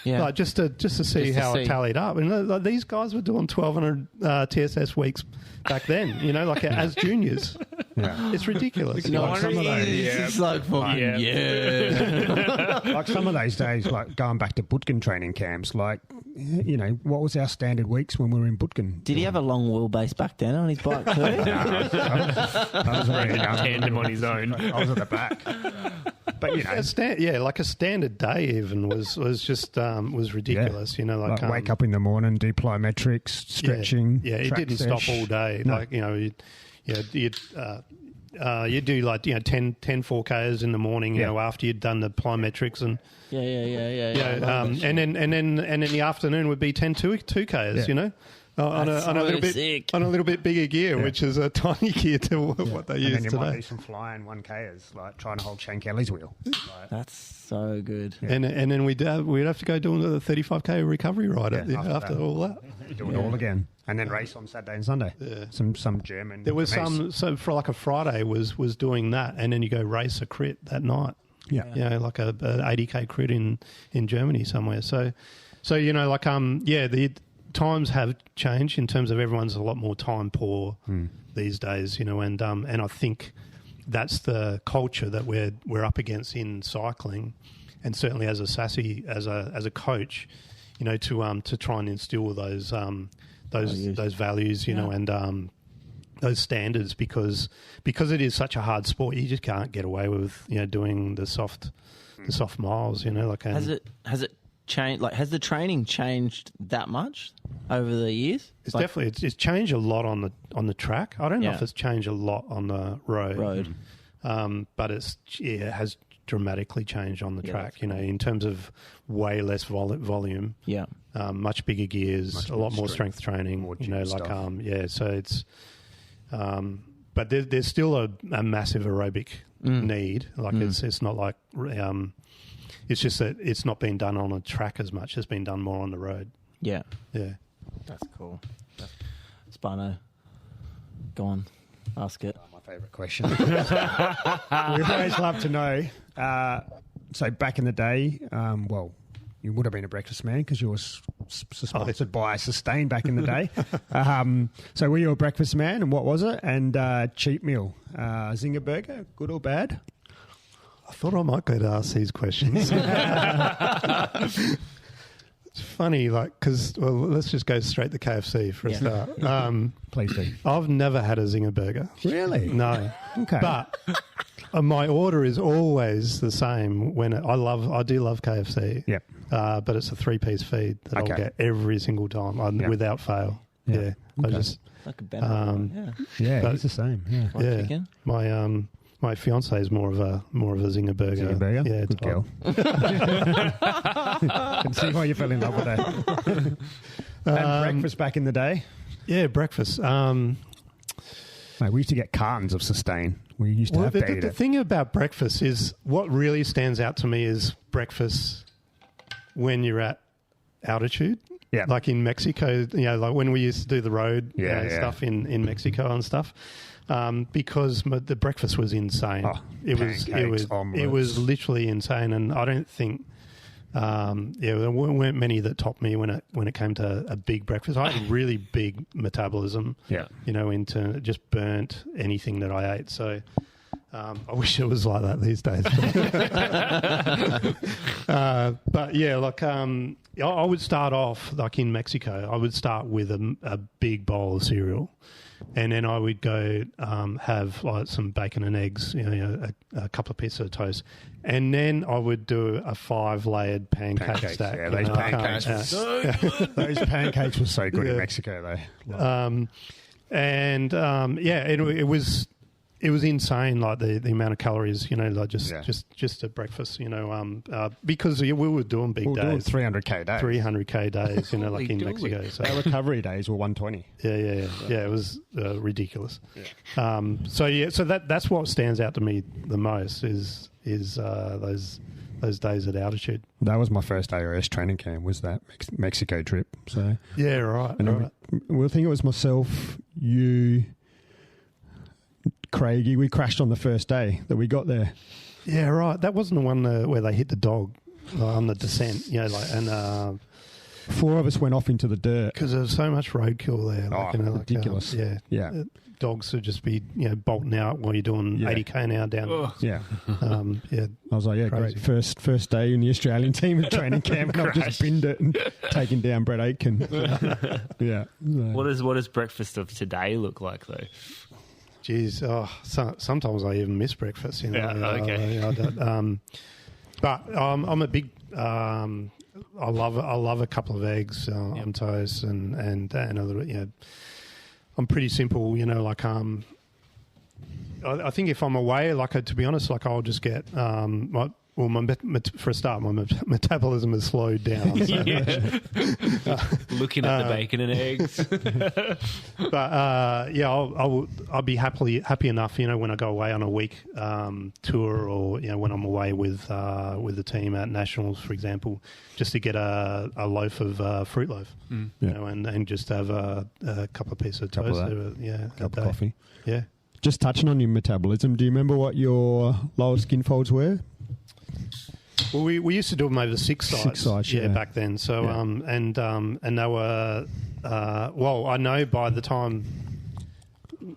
just to see how it tallied up. And these guys were doing 1,200 TSS weeks back then, as juniors. Yeah. It's ridiculous. Like some of those, it's like like some of those days, like going back to Butkin training camps, like, what was our standard weeks when we were in Butkin? Did he have a long wheelbase back then on his bike too? I was really tandem on his own. I was at the back. But, like a standard day even was just was ridiculous. Like wake up in the morning, do plyometrics, stretching. Yeah, it didn't stop all day. No. Like, you do like 10 4Ks in the morning, after you'd done the plyometrics and and then in the afternoon would be 10 2Ks, on a little bit bigger gear, which is a tiny gear to what they use today. And then you might do some flying 1Kers, like trying to hold Shane Kelly's wheel. That's so good. Yeah. And then we'd have to go doing the 35K recovery ride after all that. Do it all again. And then race on Saturday and Sunday. Yeah. Some German. There was race. So for like a Friday was doing that, and then you go race a crit that night. Yeah. Like a 80K crit in Germany somewhere. So the times have changed in terms of everyone's a lot more time poor these days, and I think that's the culture that we're up against in cycling, and certainly as a coach, to try and instill those values, and those standards, because it is such a hard sport. You just can't get away with doing the soft miles. Has it changed? Like, has the training changed that much over the years? It's definitely it's changed a lot on the track. I don't know if it's changed a lot on the road. But it has dramatically changed on the track. In terms of way less volume. Yeah. Much bigger gears, a lot more strength training. So it's. But there's still a massive aerobic need. Like it's not like. It's just that it's not being done on a track as much. It's been done more on the road. Yeah. Yeah. That's cool. Spano, go on. Ask it. My favourite question. We'd always love to know. So back in the day, you would have been a breakfast man because you were sponsored by Sustain back in the day. So were you a breakfast man, and what was it? And cheap meal, Zinger burger, good or bad? I thought I might go to ask these questions. It's funny, let's just go straight to KFC for a start. Please do. I've never had a Zinger burger. Really? No. Okay. But my order is always the same. I do love KFC. Yep. But it's a 3-piece feed that I'll get every single time without fail. Yeah. Okay. I just like a better it's the same. Yeah. Chicken? My fiance is more of a zinger burger. Zinger burger? Yeah, good girl. Can see why you fell in love with that. And breakfast back in the day. Yeah, breakfast. Mate, we used to get cartons of Sustain. We used to have to eat the it. thing about breakfast is what really stands out to me is breakfast when you're at altitude. Yeah. Like in Mexico, like when we used to do the road stuff in Mexico and stuff. Because the breakfast was insane. Oh, pancakes, omelets. It was literally insane, and I don't think there weren't many that topped me when it came to a big breakfast. I had a really big metabolism. Yeah, into just burnt anything that I ate. So I wish it was like that these days. But yeah, like I would start off like in Mexico. I would start with a big bowl of cereal. And then I would go have like some bacon and eggs, a couple of pieces of toast, and then I would do a 5-layered pancake stack. Yeah, those pancakes were so good. Those pancakes were so good in Mexico, though. It was insane, like the amount of calories, like just at breakfast, because we were doing big days, 300k days, 300k days, like in Mexico. So our recovery days were 120. Yeah. It was ridiculous. Yeah. So that's what stands out to me the most is those days at altitude. That was my first ARS training camp. Was that Mexico trip? So yeah, right. And I think it was myself, you, Craigie. We crashed on the first day that we got there. Yeah, right. That wasn't the one where they hit the dog on the descent. And 4 of us went off into the dirt because there was so much roadkill there. Ridiculous. Yeah. Dogs would just be bolting out while you're doing 80k an hour down. Oh. Yeah. I was like, crazy. Great. First day in the Australian team at training camp, and I've just binned it and taken down Brett Aitken. Yeah. What does breakfast of today look like though? Jeez, sometimes I even miss breakfast. Okay. But I'm a big. I love a couple of eggs on toast and a little. I'm pretty simple. I think if I'm away, to be honest, I'll just get for a start, my metabolism has slowed down. So Looking at the bacon and eggs. But I'll be happy enough, when I go away on a week tour, or when I'm away with the team at nationals, for example, just to get a loaf of fruit loaf, and just have a couple of pieces of toast, cup of coffee. Yeah. Just touching on your metabolism, do you remember what your lowest skin folds were? Well, we used to do them over 6 sides. 6 sides, yeah. Back then. So, and they were, I know by the time,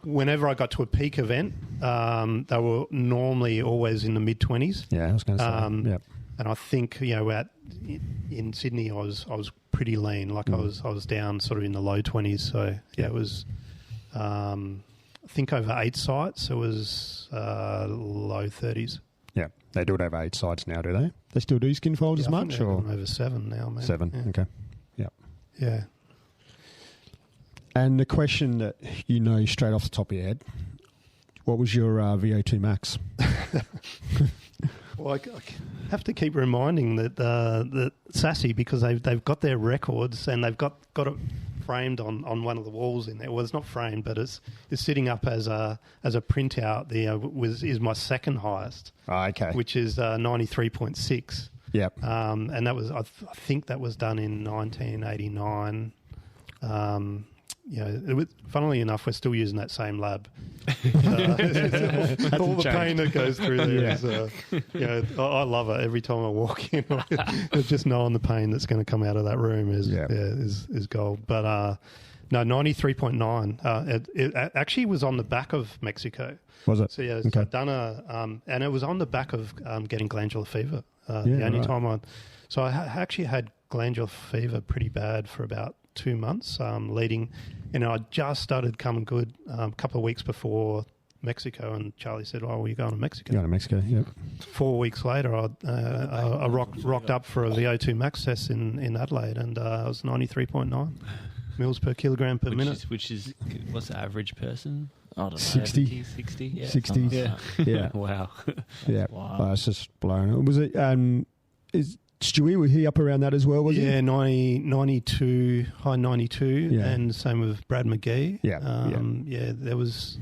whenever I got to a peak event, they were normally always in the mid-20s. Yeah, I was going to say, And I think, in Sydney, I was pretty lean. I was down sort of in the low 20s. So, it was, I think over 8 sites, it was low 30s. Yeah, they do it over 8 sites now, do they? They still do skin folds as much? Or over 7 now, man. 7, okay. Yeah. Yeah. And the question that straight off the top of your head, what was your VO2 max? Well, I have to keep reminding that Sassy, because they've got their records and they've got it framed on one of the walls in there. Well, it's not framed, but it's sitting up as a printout. Is my second highest. Oh, okay. Which is 93.6. Yep. And that was I think that was done in 1989. Funnily enough, we're still using that same lab. All the pain that goes through there is, I love it. Every time I walk in, just knowing the pain that's going to come out of that room is gold. But no, 93.9. It actually was on the back of Mexico. Was it? So I'd done and it was on the back of getting glandular fever. The only time so I actually had glandular fever pretty bad for about 2 months leading, I just started coming good a couple of weeks before Mexico, and Charlie said, "Oh, well, you're going to Mexico." Going to Mexico, yep. 4 weeks later, I rocked up for a VO2 max test in Adelaide, and I was 93.9 mils per kilogram per minute. Which is what's the average person? I don't know. 60. 60, yeah. 60s. Yeah. Yeah. Wow. Yeah. Wow. It's just blown. Was it? Is Stewie? Was he up around that as well? Was he? 92, high 92, Yeah. and same with Brad McGee. Yeah. There was.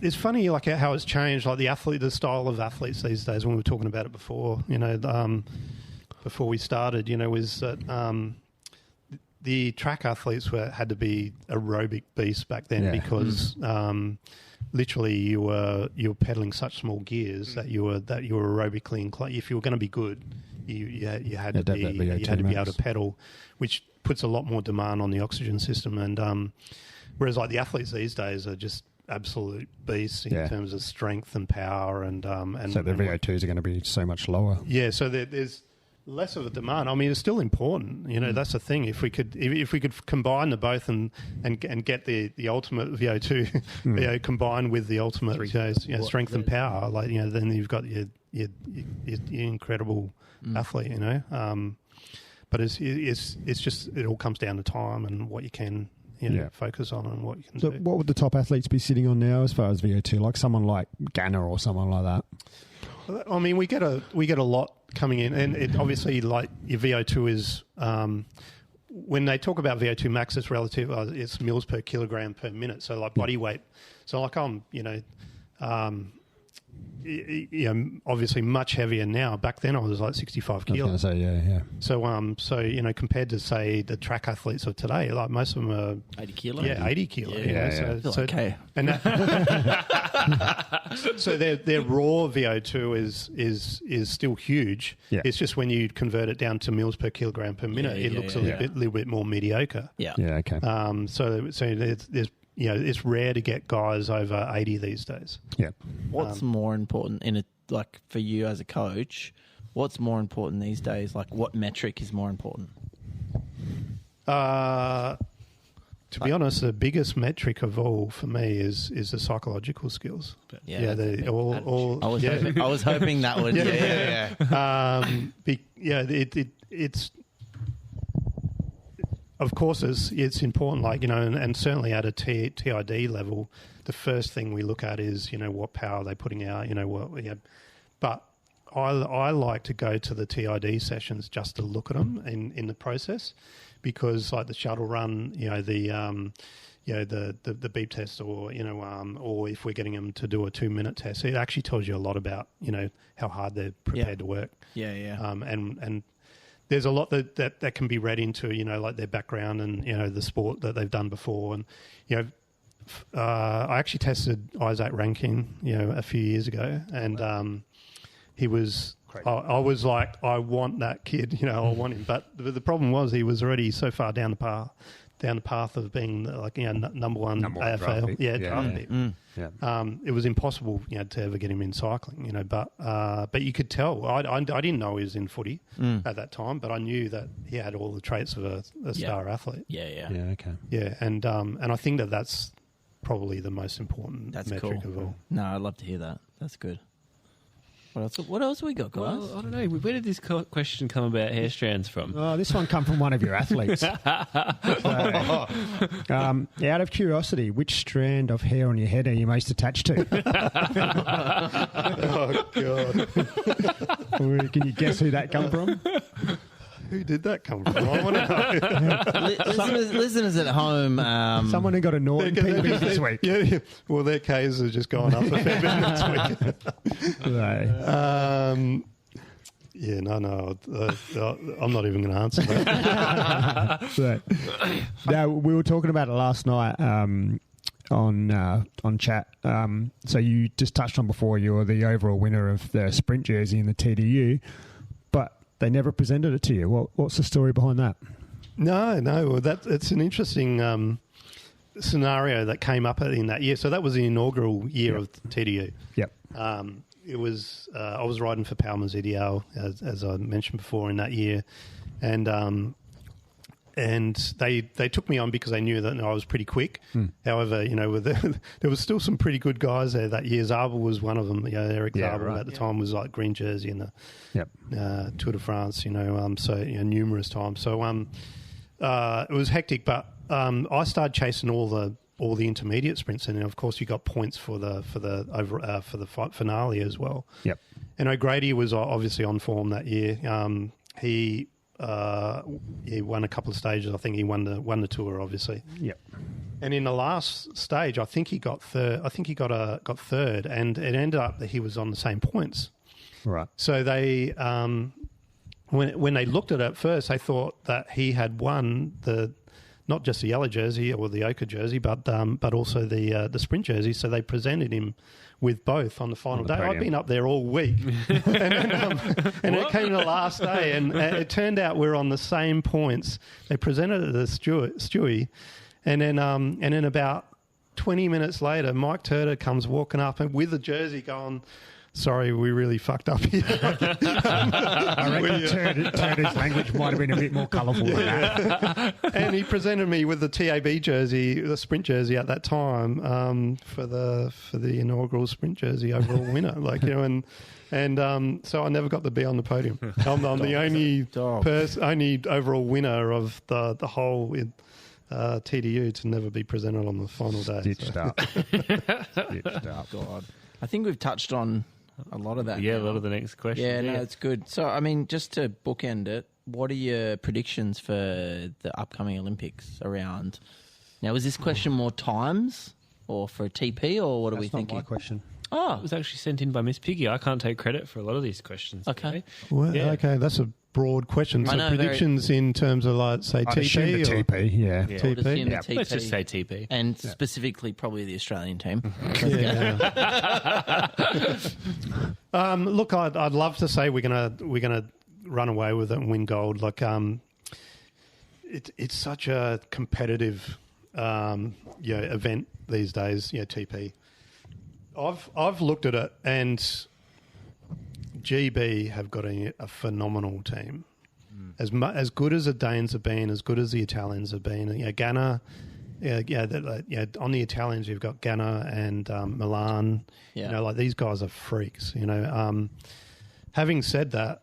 It's funny, like how it's changed, like the style of athletes these days. When we were talking about it before, before we started, was that the track athletes had to be aerobic beasts back then because literally you were pedaling such small gears that you were aerobically inclined. If you were going to be good, you had to be able to pedal, which puts a lot more demand on the oxygen system. And whereas like the athletes these days are just absolute beasts in terms of strength and power, and so the VO2s are going to be so much lower. Yeah, so there's less of a demand. I mean, it's still important. That's the thing. If we could combine the both and get the ultimate VO2 combined with the ultimate strength and power, then you've got your incredible athlete. But it's just, it all comes down to time and what you can focus on and what you can do. What would the top athletes be sitting on now as far as VO2? Like someone like Ganna or someone like that? I mean, we get a lot coming in, and it obviously, like, your VO2 is when they talk about VO2 max, it's relative. It's mils per kilogram per minute. So like body weight. So like I'm obviously much heavier now. Back then I was like 65 kilos. I was going to say, yeah. So compared to say the track athletes of today, like most of them are 80 kilos. Yeah, 80 kilos. Yeah. So okay. And so their raw VO2 is still huge. Yeah. It's just when you convert it down to mils per kilogram per minute, it looks a little bit more mediocre. Yeah. Yeah. Okay. So there's it's rare to get guys over 80 these days. Yeah. What's more important for you as a coach? What's more important these days? Like, what metric is more important? To be honest, the biggest metric of all for me is the psychological skills. Yeah. I was hoping that would. It's. Of course, it's important, and certainly at a TID level, the first thing we look at is, what power they're putting out, But I like to go to the TID sessions just to look at them in the process, because like the shuttle run, the beep test, or if we're getting them to do a 2-minute test, it actually tells you a lot about how hard they're prepared to work. And there's a lot that can be read into, like their background and, the sport that they've done before. And, I actually tested Isaac Rankin, a few years ago, and he was, I was like, I want that kid, I want him. But the problem was he was already so far down the path of being number one AFL. Draft pick. It was impossible, to ever get him in cycling, but you could tell. I didn't know he was in footy at that time, but I knew that he had all the traits of a star athlete. Yeah, okay. Yeah, and I think that's probably the most important metric of all. No, I'd love to hear that. That's good. What else have we got, guys? Well, I don't know. Where did this question come about hair strands from? Oh, this one come from one of your athletes. Out of curiosity, which strand of hair on your head are you most attached to? Oh, God. Can you guess who that come from? Who did that come from? I want to know. Listeners at home. Someone who got a Norton PB this week. Yeah. Well, their Ks are just gone up a fair bit this week. Right. No. I'm not even going to answer that. Right. Now, we were talking about it last night on chat. So you just touched on before you were the overall winner of the sprint jersey in the TDU, but they never presented it to you. What's the story behind that? No. Well, it's an interesting scenario that came up in that year. So that was the inaugural year of TDU. Yep. It was I was riding for Palmer's EDL as I mentioned before in that year, and they took me on because they knew that I was pretty quick. However, there was still some pretty good guys there that year. Zabel was one of them. Eric Zabel at the time was like green jersey in the Tour de France. Numerous times. So it was hectic. But I started chasing all all the intermediate sprints, and of course you got points for the finale as well. Yep. And O'Grady was obviously on form that year. He won a couple of stages. I think he won the Tour, obviously. Yep. And in the last stage, I think he got third. I think he got third, and it ended up that he was on the same points. Right. So they, when they looked at it at first, they thought that he had won not just the yellow jersey or the ochre jersey, but also the sprint jersey. So they presented him with both on the final day. I've been up there all week, and it came to the last day, and it turned out we're on the same points. They presented it to Stewie, and then about 20 minutes later, Mike Turner comes walking up and with a jersey going, "Sorry, we really fucked up here." I reckon Turner's language might have been a bit more colourful than that. And he presented me with the TAB jersey, the sprint jersey at that time, for the inaugural sprint jersey overall winner. So I never got to be on the podium. I'm the only overall winner of the whole TDU to never be presented on the final day. Stitched up. God, I think we've touched on a lot of that. Yeah, now. a lot of the next question. Yeah, no, it's good. So, I mean, just to bookend it, what are your predictions for the upcoming Olympics around? Now, is this question more times or for a TP, or what are we thinking? That's not my question. Oh, It was actually sent in by Miss Piggy. I can't take credit for a lot of these questions. Okay. Well, Yeah. Okay, that's a broad question. So I know, predictions in terms of, like, say, I'd assume TP? the TP, yeah. Yeah. I would TP? assume the Yeah. TP. Let's just say TP. And specifically, probably the Australian team. Look, I'd love to say we're gonna run away with it and win gold. Like, it's such a competitive, event these days. TP. I've looked at it, and GB have got a phenomenal team. As good as the Danes have been, as good as the Italians have been. Ghana. On the Italians, you've got Ghana and Milan. Yeah. These guys are freaks. Having said that,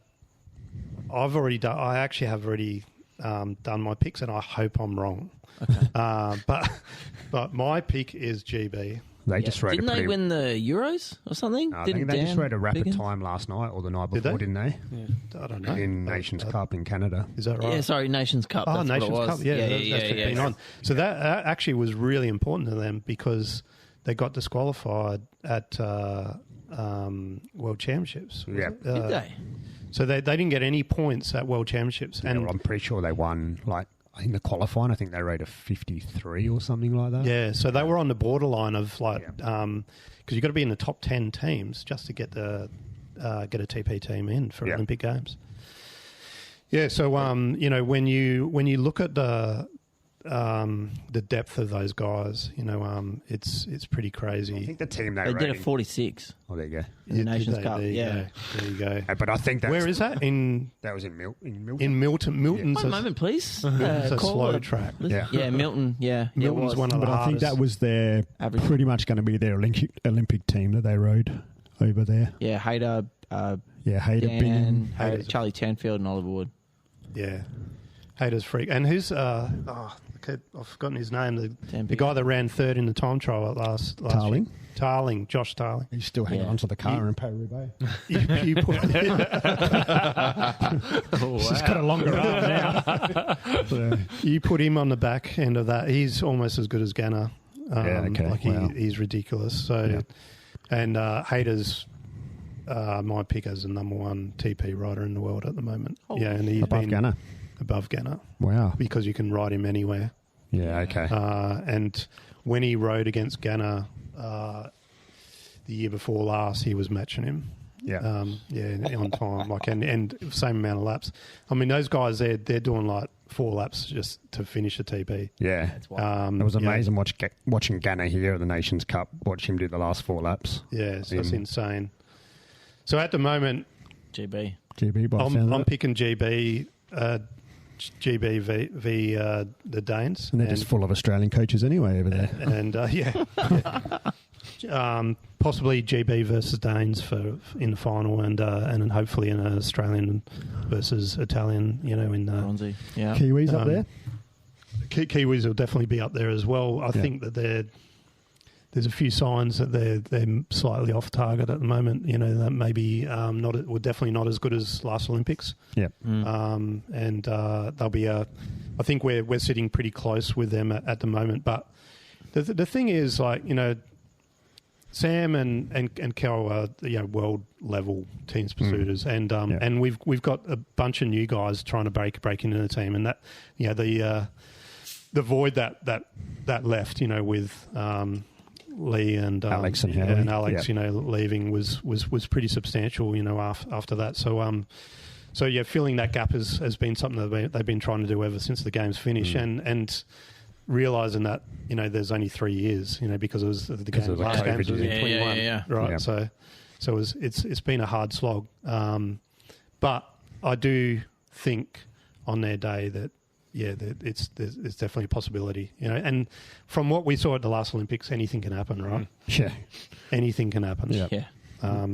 I actually have already done my picks, and I hope I'm wrong. Okay. But my pick is GB. They just rode Didn't a pretty... they win the Euros or something? I think they just rode a rapid Biggins? time last night or the night Did before, they? didn't they? I don't know. In Nations Cup in Canada. Is that right? Yeah, sorry, Nations Cup. Oh, that's Nations what it was. Cup. Yeah, that's been on. So that actually was really important to them because they got disqualified at World Championships. Yeah. Did they? So they didn't get any points at World Championships. Yeah, well, I'm pretty sure they won, I think the qualifying, I think they rode a 53 or something like that. Yeah, so they were on the borderline of because you've got to be in the top 10 teams just to get a TP team in for Olympic Games. Yeah, so when you look at the depth of those guys, it's pretty crazy. I think the team They did a 46 Oh, there you go. in the Nations Cup. There you go. But I think that's... Where is that? That was in Milton. In Milton. Milton's One moment, please. Milton's a Call slow it. track. Yeah, Milton. Yeah, Milton's one of the But I think hardest. that was their Average. pretty much going to be their Olympic team that they rode over there. Yeah, Hayter, Hayter, Bingham. Dan, Charlie Tanfield, and Oliver Wood. Yeah. Haters freak. And who's I've forgotten his name. The guy that ran third in the time trial last Tarling? year. Tarling, Josh Tarling. He's still hanging on to the car in Paris-Roubaix. you put, He's got a longer arm now. So, you put him on the back end of that. He's almost as good as Ganna. He's ridiculous. So, and Haters, my pick as the number one TP rider in the world at the moment. And he's above Ganna. Above Ganna. Wow. Because you can ride him anywhere. Yeah, okay. And when he rode against Ganna the year before last, he was matching him. Yeah. On time, and same amount of laps. I mean, those guys, they're doing 4 laps just to finish a TP. Yeah. That's wild. It was amazing watching Ganna here at the Nations Cup, watch him do the last 4 laps. Yeah, so that's insane. So at the moment, GB. I'm picking GB. GB v the Danes. And they're just full of Australian coaches anyway over there. And possibly GB versus Danes in the final, and then hopefully an Australian versus Italian. In the Bronzy. Yeah. Kiwis up there. Kiwis will definitely be up there as well. I think that there's a few signs that they're slightly off target at the moment. You know, that maybe we're definitely not as good as last Olympics. Yep. And they'll be I think we're sitting pretty close with them at the moment. But the thing is, like, you know, Sam and Carol are, you know, world level teams pursuiters, and we've got a bunch of new guys trying to break into the team, and that, you know, the void that left, you know, with Lee and Alex and Alex, you know, leaving was pretty substantial, you know, after that. So yeah, filling that gap has been something that they've been trying to do ever since the game's finished, and realising that, you know, there's only 3 years, you know, because it was the game last game was in 21, right? Yeah. So it's been a hard slog, but I do think on their day that there's definitely a possibility, you know. And from what we saw at the last Olympics, anything can happen, right? Yeah, anything can happen. Yeah.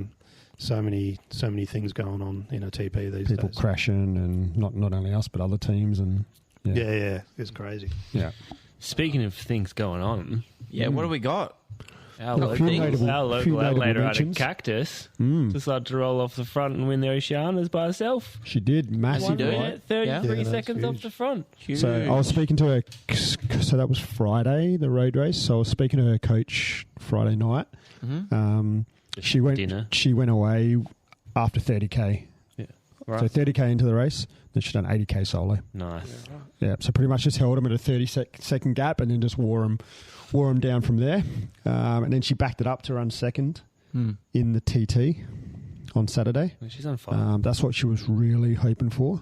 So many things going on in a TP these people days. crashing, and not only us but other teams, and it's crazy. Yeah. Speaking of things going on, What do we got? our Got a few local notable Adelaide out of mentions. Cactus decided to roll off the front and win the Oceanas by herself. She did massive. 1 minute, 33 Yeah, that's seconds off huge. the front. So I was speaking to her. So that was Friday, the road race. So I was speaking to her coach Friday night. She went. Dinner. She went away after 30k. Yeah. So Right. 30k into the race. Then she done 80k solo. Nice. Yeah. So pretty much just held him at a 30-second gap, and then just wore him down from there. And then she backed it up to run second in the TT on Saturday. She's on fire. That's what she was really hoping for.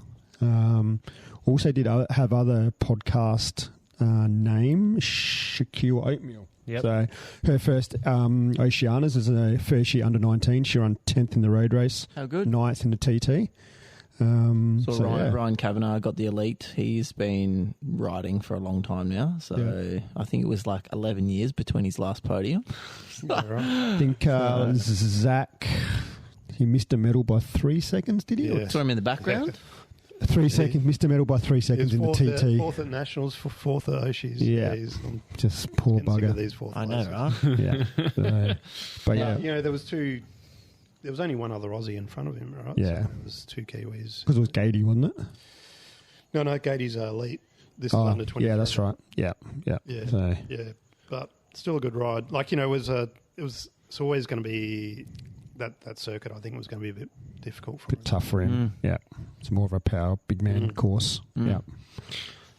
Also did have other podcast name, Shaquille Oatmeal. Yep. So her first Oceanas is a first year under 19. She ran 10th in the road race. How good. 9th in the TT. Ryan Kavanagh got the elite. He's been riding for a long time now. So I think it was like 11 years between his last podium. I think Zach, he missed a medal by 3 seconds, did he? Yeah. Or Saw him in the background. 3 seconds, missed a medal by 3 seconds in the TT. Fourth at Nationals, fourth at Oshis. Yeah. I'm Just poor getting sick of bugger. these fourth I know, places. right? Yeah. So, but yeah, You know, there was only one other Aussie in front of him, right? Yeah. So there was 2 Kiwis. because it was Gady, wasn't it? No, Gatey's elite. This is under 20. yeah, that's right. Yeah. Yeah. So, Yeah, but still a good ride. Like, you know, it's always going to be that circuit. I think was going to be a bit difficult for him. bit tough for him. Yeah. It's more of a power big man course. Yeah.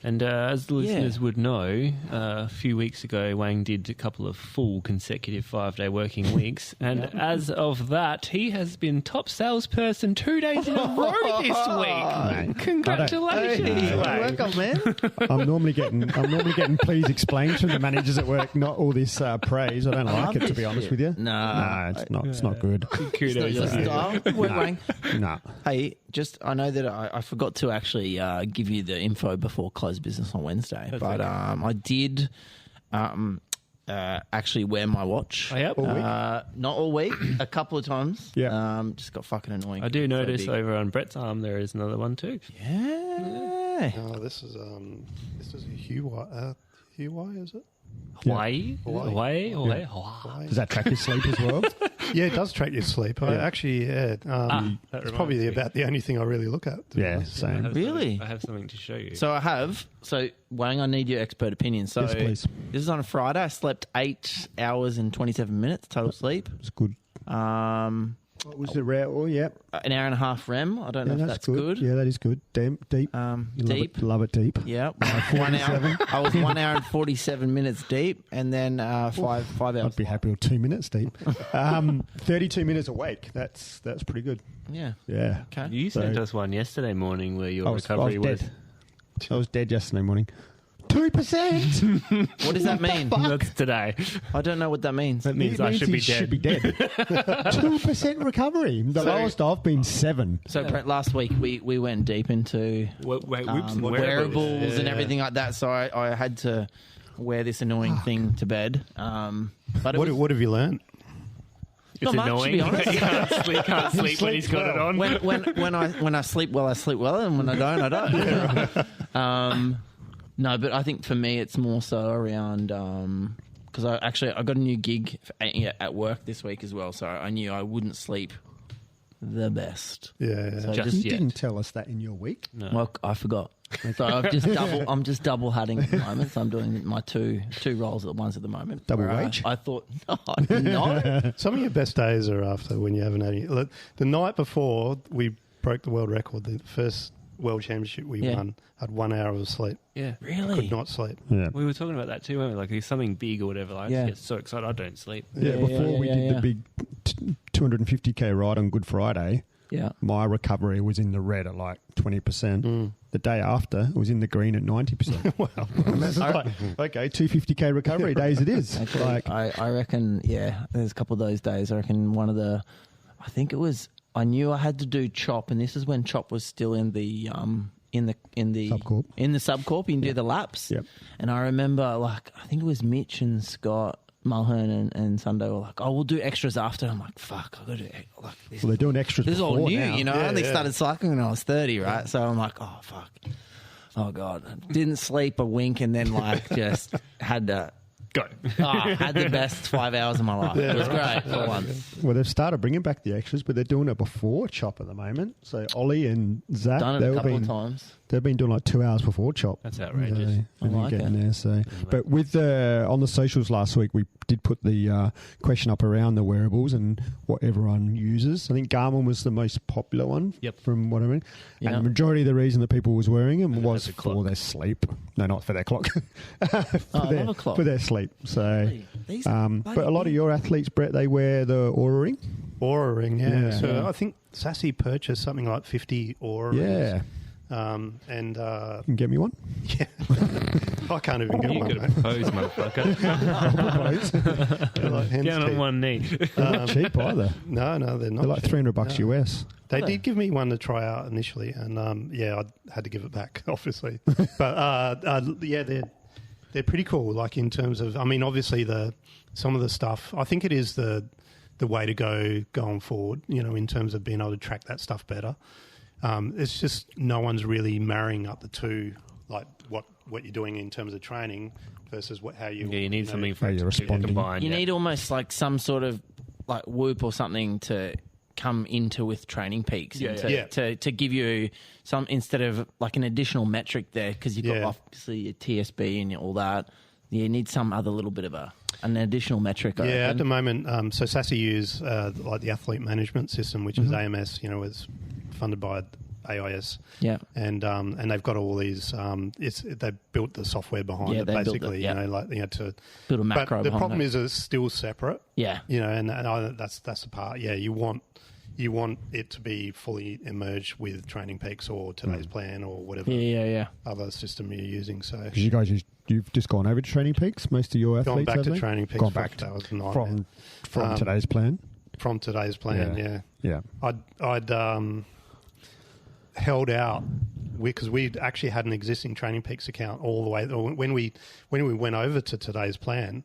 And as the listeners would know, a few weeks ago, Wang did a couple of full consecutive 5-day working weeks. And as of that, he has been top salesperson 2 days in a row this week. Congratulations, Wang. Welcome, man. I'm normally getting please explain from the managers at work, not all this praise. I don't like it, to be honest with you. Nah. No, it's not good. It's not your style. Wang. No. Hey, I know that I forgot to actually give you the info before close business on Wednesday, but I did actually wear my watch. Oh, yep. Not all week, a couple of times. Yeah. Just got fucking annoying. I do notice big. over on Brett's arm there is another one too. Yeah. No, this is a Huawei, is it? Hawaii? Hawaii. Hawaii? Does that track your sleep as well? Yeah, it does track your sleep. It's probably reminds me. about the only thing I really look at. to be Yeah, honest. same. Really? I have something to show you. So Wang, I need your expert opinion. So Yes, please. this is on a Friday. I slept 8 hours and 27 minutes total sleep. It's good. What was the rare? Oh, yeah. An hour and a half REM. I don't know if that's good. Yeah, that is good. Deep. Deep. Love it deep. Yeah, 1 hour. I was 1 hour and 47 minutes deep, and then 5 hours. I'd be happy with 2 minutes deep. 32 minutes awake. That's pretty good. Yeah. Yeah. Okay. You sent us one yesterday morning where your I was recovery was. dead. I was dead yesterday morning. 2%. What does that mean? That's today. I don't know what that means. That means I should be he dead. should be dead. 2% recovery. The lowest I've been 7. So Brett, last week we went deep into Whoops and wearables and everything like that. So I had to wear this annoying thing to bed. But What have you learned? It's Not much, annoying. to be honest. He can't sleep when he's got it on. when I sleep well, I sleep well, and when I don't, I don't. No, but I think for me it's more so around because I got a new gig at work this week as well, so I knew I wouldn't sleep the best. Yeah. So Just You yet. didn't tell us that in your week. No. Well, I forgot. So I'm just double hatting at the moment. So I'm doing my two roles at once at the moment. Double where wage? I thought, no. Some of your best days are after when you haven't had any. Look, the night before we broke the world record, the first world championship we won, had 1 hour of sleep. Yeah. Really? Could not sleep. Yeah. We were talking about that too, weren't we? Like, if something big or whatever, like, I Yeah. get so excited, I don't sleep. Yeah, before we did the big 250k ride on Good Friday, Yeah. my recovery was in the red at like 20%. The day after, it was in the green at 90%. Wow. And that's just like, okay, 250k recovery days it is. Actually, Like, I reckon, there's a couple of those days. I reckon I think it was, I knew I had to do chop, and this is when chop was still in the Subcorp. In the subcorp, you can do the laps. Yep. And I remember, like, I think it was Mitch and Scott Mulhern and Sunday were like, "Oh, we'll do extras after." I'm like, "Fuck, I got to do like this." well, they're doing extras This is all before new, now. you know. Yeah, I only yeah. started cycling when I was 30, right? So I'm like, "Oh fuck, oh god," didn't sleep a wink, and then like just had to Go. had the best 5 hours of my life. It was great for once. Well, they've started bringing back the extras, but they're doing it before chop at the moment. So Ollie and Zach, Done it a couple of times. they've been doing like 2 hours before chop. That's outrageous. And I then like getting it. there. So, but with on the socials last week, we did put the question up around the wearables and what everyone uses. I think Garmin was the most popular one. Yep. From what I mean, Yeah. and the majority of the reason that people was wearing them was the for clock. their sleep. No, not for their clock. I love a clock. For their sleep. So, These but a lot of your athletes, Brett, they wear the Oura Ring. Aura Ring, yeah. Yeah. So Yeah. I think Sassy purchased something like 50 Aura Yeah. Rings. And You can get me one. yeah, I can't even get You one. could mate. propose, motherfucker. They're like hen's Down on teeth. one knee. Not cheap either. No, they're not. They're like cheap. $300 No. US. They did give me one to try out initially, and I had to give it back, obviously. But they're pretty cool. Like in terms of, I mean, obviously some of the stuff. I think it is the way to go going forward. You know, in terms of being able to track that stuff better. It's just no one's really marrying up the two, like what you're doing in terms of training versus how you. Yeah, you need something for How it you're to responding. combine. You yeah. need almost like some sort of like Whoop or something to come into with Training Peaks Yeah, and yeah. to give you some instead of like an additional metric there because you've got Yeah. obviously your TSB and all that. You need some other little bit of an additional metric. I Yeah, at reckon. the moment, so Sassy use like the athlete management system, which is AMS. You know, it's funded by AIS. Yeah. and they've got all these. They built the software behind Yeah, it, they built basically. it, yeah. You know, like to. Build a macro But the behind problem it. is it's still separate. Yeah. You know, and that's the part. Yeah, you want it to be fully emerged with Training Peaks or today's plan or whatever Yeah. other system you're using. So 'Cause you guys, you've just gone over to Training Peaks. Most of your athletes gone back have to they? Training Peaks. Gone back that was a nightmare. from today's plan. From today's plan. Yeah. Yeah. I'd held out because we'd actually had an existing Training Peaks account all the way when we went over to today's plan.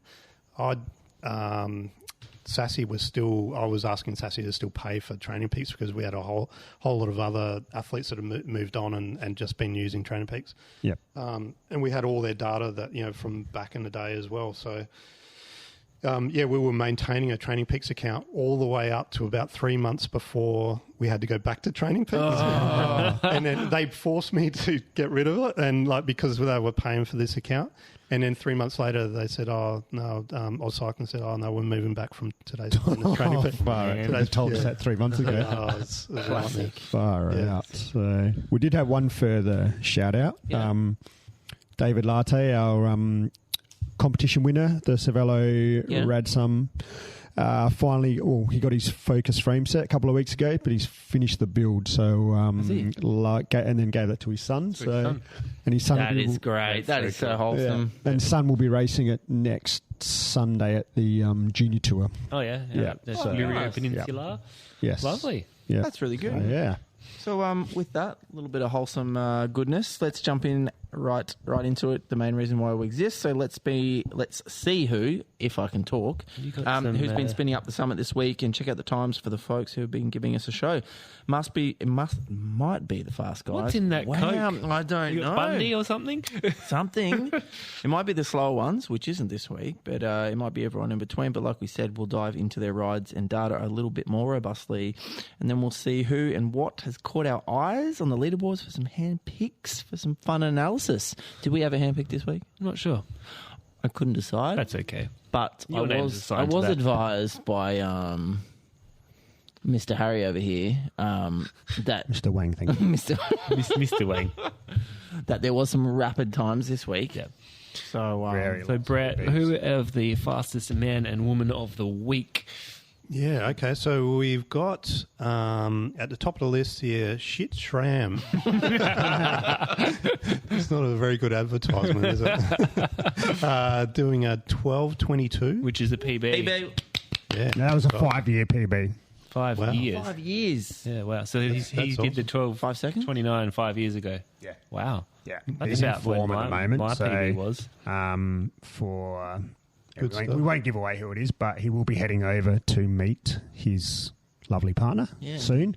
Sassy was still. I was asking Sassy to still pay for Training Peaks because we had a whole lot of other athletes that have moved on and just been using Training Peaks. Yep. And we had all their data that from back in the day as well. So. We were maintaining a Training Peaks account all the way up to about 3 months before we had to go back to Training Peaks. And then they forced me to get rid of it and because they were paying for this account. And then 3 months later they said, oh, no, Cycling said, oh, no, we're moving back from today's Training Peaks. Far out. Man. They told us that 3 months ago. It was a nightmare. Far Yeah. out. So we did have one further shout out. Yeah. David Latte, our competition winner, the Cervelo Radsum. Finally, he got his Focus frame set a couple of weeks ago, but he's finished the build. So, and then gave that to his son. To his son. And his son. That will be- is great. That is so wholesome. Yeah. And son will be racing it next Sunday at the Junior Tour. Oh, yeah. Yeah. The So- Lurio nice. Peninsula. Yes, Lovely. Yeah, That's really good. Yeah. So with that, a little bit of wholesome goodness, let's jump in right into it. The main reason why we exist. So let's see who, if I can talk, who's been spinning up the summit this week, and check out the times for the folks who have been giving us a show. Might be the fast guys. What's in that Coke? I don't know. Bundy or something? Something. It might be the slower ones, which isn't this week, but it might be everyone in between. But like we said, we'll dive into their rides and data a little bit more robustly, and then we'll see who and what has caught our eyes on the leaderboards for some hand picks, for some fun analysis. Did we have a hand pick this week? I'm not sure. I couldn't decide. That's okay. But Your name's I assigned to was that. advised by Mr. Harry over here that Mr. Wang, thank you. Mr. Wang. that there was some rapid times this week. Yeah. So So, Brett, who of the fastest man and woman of the week? Yeah, okay. So we've got at the top of the list here, Shit Shram. It's not a very good advertisement, is it? Doing a 12:22. Which is a PB. Yeah, That was a 5-year PB. 5 Wow. years. 5 years. Yeah, wow. So he That's did the 12, 5 seconds? 29 5 years ago. Yeah. Wow. Yeah. That's He's in about when form at the moment. my so, PB was. For Good we stuff. won't give away who it is, but he will be heading over to meet his lovely partner soon.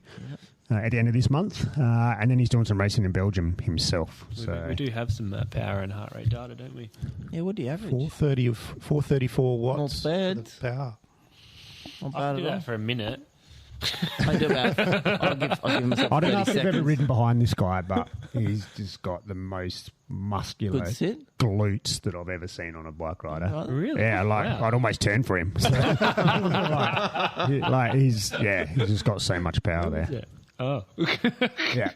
At the end of this month, and then he's doing some racing in Belgium himself. So We do have some power and heart rate data, don't we? Yeah, what do you average? 434 watts. Not bad. for the power. Not I bad can do at all. that for a minute. I do about. I'll give myself I don't 30 know if you've ever seconds. ridden behind this guy, but he's just got the most muscular Good sit. glutes that I've ever seen on a bike rider. Right. Really? Yeah, Wow. I'd almost turn for him. So, he's just got so much power there. Yeah. Oh. Yeah.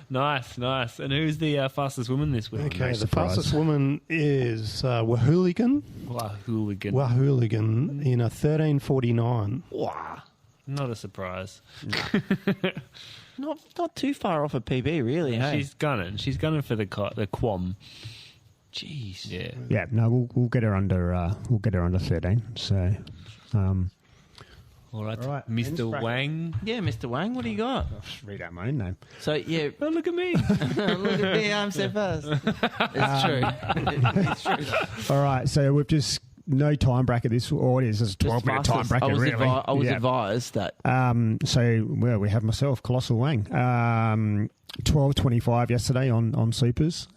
Nice. And who's the fastest woman this week? Okay, No the surprise. fastest woman is Wahooligan. Wow, hooligan. Wahooligan in a 13:49. Wow. Not a surprise. Not too far off a PB, really. Hey? She's gunning. She's gunning for the Quam. Jeez. Yeah. Yeah, no, we'll get her under 13. So, All right. Right, Mr. Ends bracket. Wang. Yeah, Mr. Wang, what do you got? I'll just read out my own name. So, yeah, Oh, look at me. look at me, I'm so fast. It's true. It's true. All right, so we've just no time bracket. This or it is a 12-minute time Fastest. bracket. Really, I was Yeah. advised that. We have myself, Colossal Wang, 12:25 yesterday on Supers.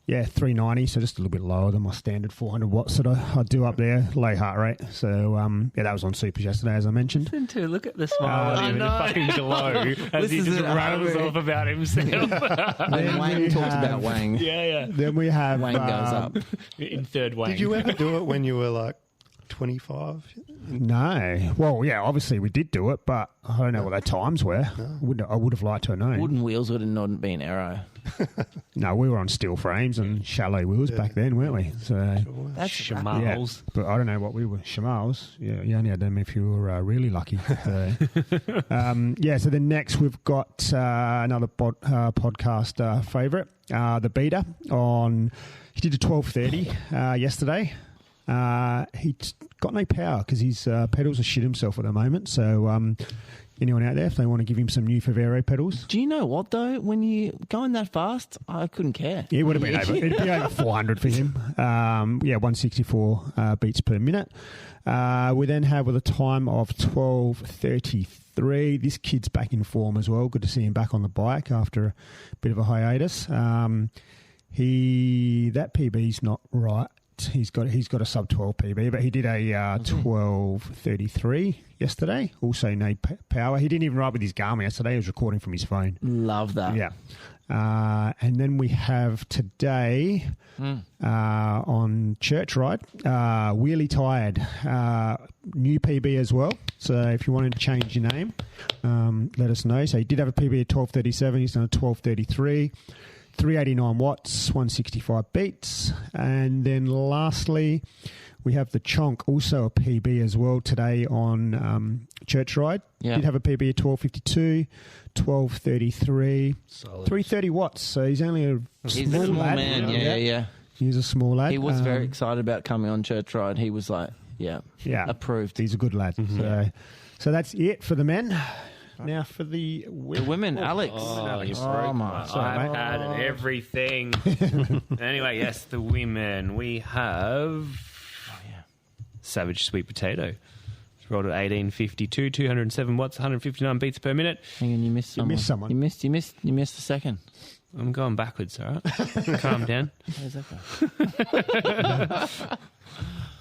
390, so just a little bit lower than my standard 400 watts that I do up there, low heart rate. So, that was on Supers yesterday, as I mentioned. Listen to look at the smile I and the know. fucking glow as he This just is it, rattles Harry. off about himself. When Wang we talks have- about Wang, yeah. Then we have Wang goes up. In third Wang. Did you ever do it when you were like 25? No. Well, yeah, obviously we did do it, but I don't know what their times were. I would have liked to have known. wooden wheels would have not been arrow. No, we were on steel frames and shallow wheels back then, weren't we? So, That's Shamals. but I don't know what we were. Shamals. Yeah, you only had them if you were really lucky. So, so then next we've got another podcast favourite, the Beater. He did a 12:30 yesterday. He's got no power because his pedals are shit himself at the moment. So anyone out there, if they want to give him some new Favero pedals, Do you know what though? When you going that fast, I couldn't care. it would have been over. It'd be over 400 for him. 164 beats per minute. We then have with a time of 12:33. This kid's back in form as well. Good to see him back on the bike after a bit of a hiatus. That PB's not right. He's got a sub 12 PB, but he did a 12:33 yesterday. Also no power. He didn't even ride with his Garmin yesterday. He was recording from his phone. Love that. Yeah. And then we have today on Church Ride, Wheelie Tired, new PB as well. So if you wanted to change your name, let us know. So he did have a PB at 12:37. He's done a 12:33. 389 watts, 165 beats. And then lastly, we have the Chonk, also a PB as well today on Church Ride. Yeah. Did have a PB at 12:52, 12:33, Solid. 330 watts. So he's only a He's small a small lad. man. Yeah. He's a small lad. He was very excited about coming on Church Ride. He was like, Yeah. approved. He's a good lad. So that's it for the men. Now for the The women, Alex. Oh, you Oh, broke my my God. iPad and everything. Anyway, yes, the women. We have Savage Sweet Potato. It's rolled at 1852, 207 watts, 159 beats per minute. Hang on, you missed someone. missed someone. You missed a second. I'm going backwards, all right? Calm down. How's that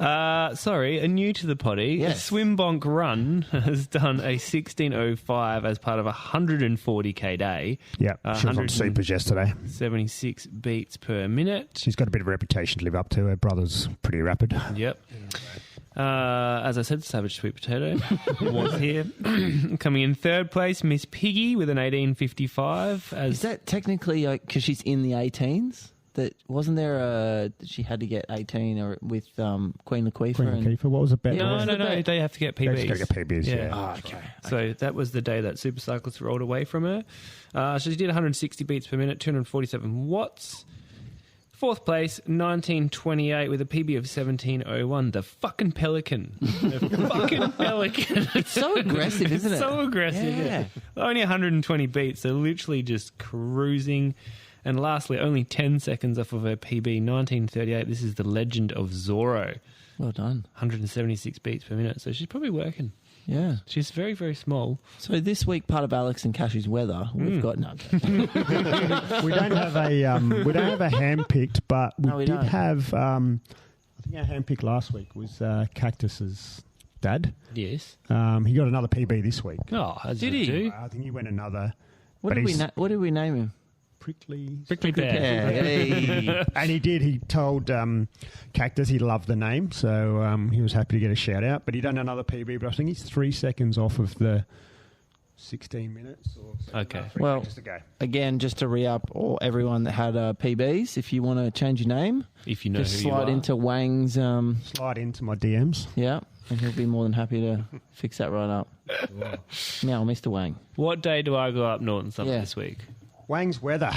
go? Sorry, a new to the potty. Yes. Swimbonk Run has done a 16:05 as part of a 140k day. Yeah, she was on Supers yesterday. 76 beats per minute. She's got a bit of a reputation to live up to. Her brother's pretty rapid. Yep. As I said, Savage Sweet Potato was here. Coming in third place, Miss Piggy with an 18:55. Is that technically because she's in the 18s? That wasn't there she had to get 18 or with Queen Latifah? Queen Latifah, what was the bet? No, they have to get PBs. They've got to get PBs, yeah. Oh, okay. So that was the day that Super Cyclists rolled away from her. She did 160 beats per minute, 247 watts. Fourth place, 1928 with a PB of 17:01. The fucking Pelican. The fucking Pelican. It's so aggressive, isn't it? So aggressive. Yeah. Only 120 beats. They're literally just cruising. And lastly, only 10 seconds off of her PB, 1938. This is the Legend of Zorro. Well done. 176 beats per minute. So she's probably working. Yeah. She's very, very small. So this week, part of Alex and Cash's weather, we've got We don't have a hand picked, but we No, we did don't. have. I think our hand pick last week was Cactus's dad. Yes. He got another PB this week. Oh, Did he? do? I think he went another. What but did he's what did we name him? Prickly. Prickly Pear. Yeah. Hey. And he did. He told Cactus he loved the name, so he was happy to get a shout out. But he done another PB, but I think he's 3 seconds off of the 16 minutes. Or Okay. Well, just to go. Again, just to re-up everyone that had PBs, if you want to change your name, If you know just who you slide are. into Wang's, Slide into my DMs. yeah, and he'll be more than happy to fix that right up. Now, Mr. Wang. What day do I go up Norton Summit Yeah. this week? Wang's Weather.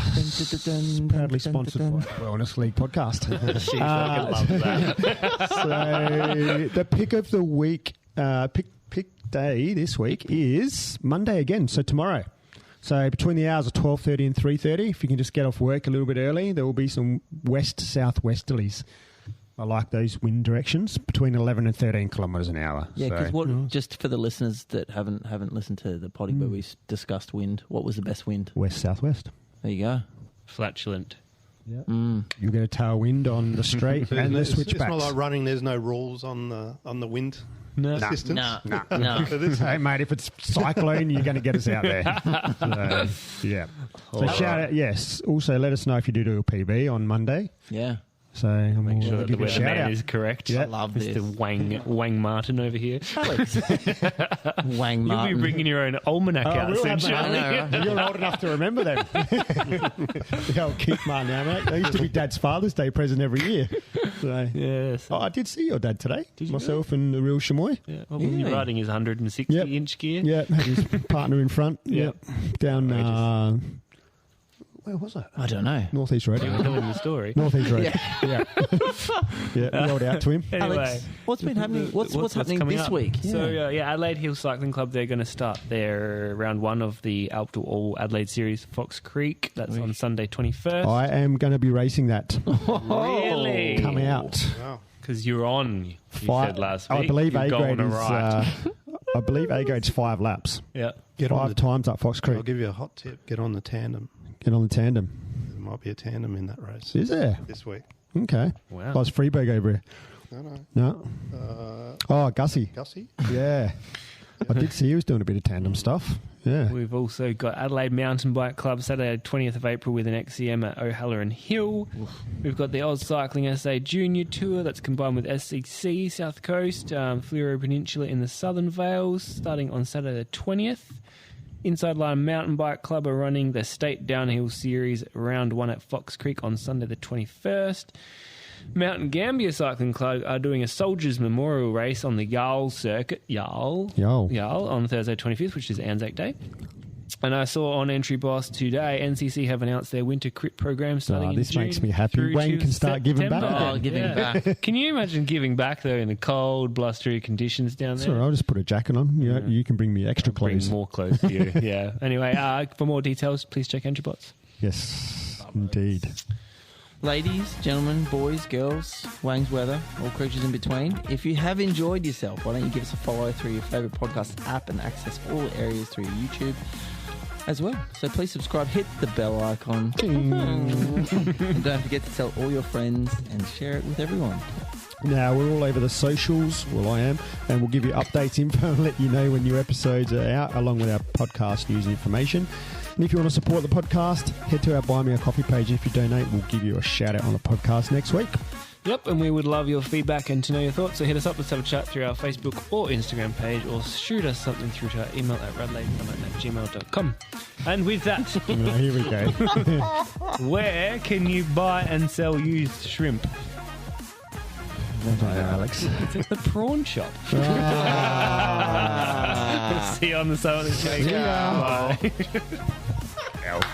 Proudly sponsored by the Wellness League podcast. She fucking loves that. So the pick of the week, pick day this week is Monday again, so tomorrow. So between the hours of 12:30 and 3:30, if you can just get off work a little bit early, there will be some west-southwesterlies. I like those wind directions, between 11 and 13 kilometres an hour. Yeah, So- because just for the listeners that haven't listened to the potty where we discussed wind, what was the best wind? West-southwest. There you go. Flatulent. You get a tailwind on the straight and the It's switchbacks. not like running. There's no rules on the wind No. assistance. No. Hey, mate, if it's cyclone, you're going to get us out there. So, yeah. So shout out, yes. Also, let us know if you do a PB on Monday. Yeah. So Make sure that the give you a shout weatherman out. is correct. Yeah. I love Mr. this. Wang Martin over here. Alex. Wang You'll Martin. be bringing your own almanac out we'll soon, have surely. that. I know, You're old enough to remember them. The old Kickman now, mate. They used to be Dad's Father's Day present every year. So, Yes. I did see your dad today. Did you Myself and the real Chamoy. Yeah. What was he Really? riding his 160-inch gear? Yeah, had his partner in front. Yep. Down, where was it? I don't know. Northeast Road. You were telling the story. Northeast Road. Yeah. We yelled out to him. Anyway. Alex, what's been happening? What's happening coming this up? week? So, Adelaide Hill Cycling Club, they're going to start their round one of the Alp to All Adelaide Series, Fox Creek. That's on Sunday 21st. I am going to be racing that. Really? Come out. Wow. Because you're on, you said last week. I believe You're A going grade is. right. I believe A grade's 5 laps. Yeah. Get on 5 times up Fox I'll Creek. give you a hot tip. Get on the tandem. Get on the tandem. There might be a tandem in that race Is there? this week. Okay. Wow. Oh, it's Freeberg over here. No. Oh, Gussie. Gussie? Yeah. I did see he was doing a bit of tandem stuff. Yeah. We've also got Adelaide Mountain Bike Club Saturday 20th of April with an XCM at O'Halloran Hill. We've got the Oz Cycling SA Junior Tour that's combined with SCC South Coast, Fleurieu Peninsula in the Southern Vales starting on Saturday the 20th. Inside Line Mountain Bike Club are running the State Downhill Series Round 1 at Fox Creek on Sunday the 21st. Mountain Gambier Cycling Club are doing a Soldiers Memorial Race on the Yarl Circuit, Yarl, on Thursday 25th, which is Anzac Day. And I saw on Entry Boss today, NCC have announced their winter crit program starting in This June makes me happy. through Wayne to can start giving back September. again. Giving back. Can you imagine giving back, though, in the cold, blustery conditions down there? Sorry, I'll just put a jacket on. You can bring me extra Bring clothes. more clothes to you. Yeah. Anyway, for more details, please check EntryBots. Yes, indeed. Ladies, gentlemen, boys, girls, Wang's weather, all creatures in between. If you have enjoyed yourself, why don't you give us a follow through your favourite podcast app and access all areas through your YouTube as well. So please subscribe, hit the bell icon. And don't forget to tell all your friends and share it with everyone. Now, we're all over the socials. Well, I am. And we'll give you updates info and let you know when new episodes are out, along with our podcast news and information. And if you want to support the podcast, head to our Buy Me a Coffee page. If you donate, we'll give you a shout out on the podcast next week. Yep, and we would love your feedback and to know your thoughts. So hit us up, let's have a chat through our Facebook or Instagram page, or shoot us something through to our email at RADelaide@gmail.com. And with that, Here we go. where can you buy and sell used shrimp? Alex. It's at the prawn shop. Ah. See you on the summit this week. See ya. Bye.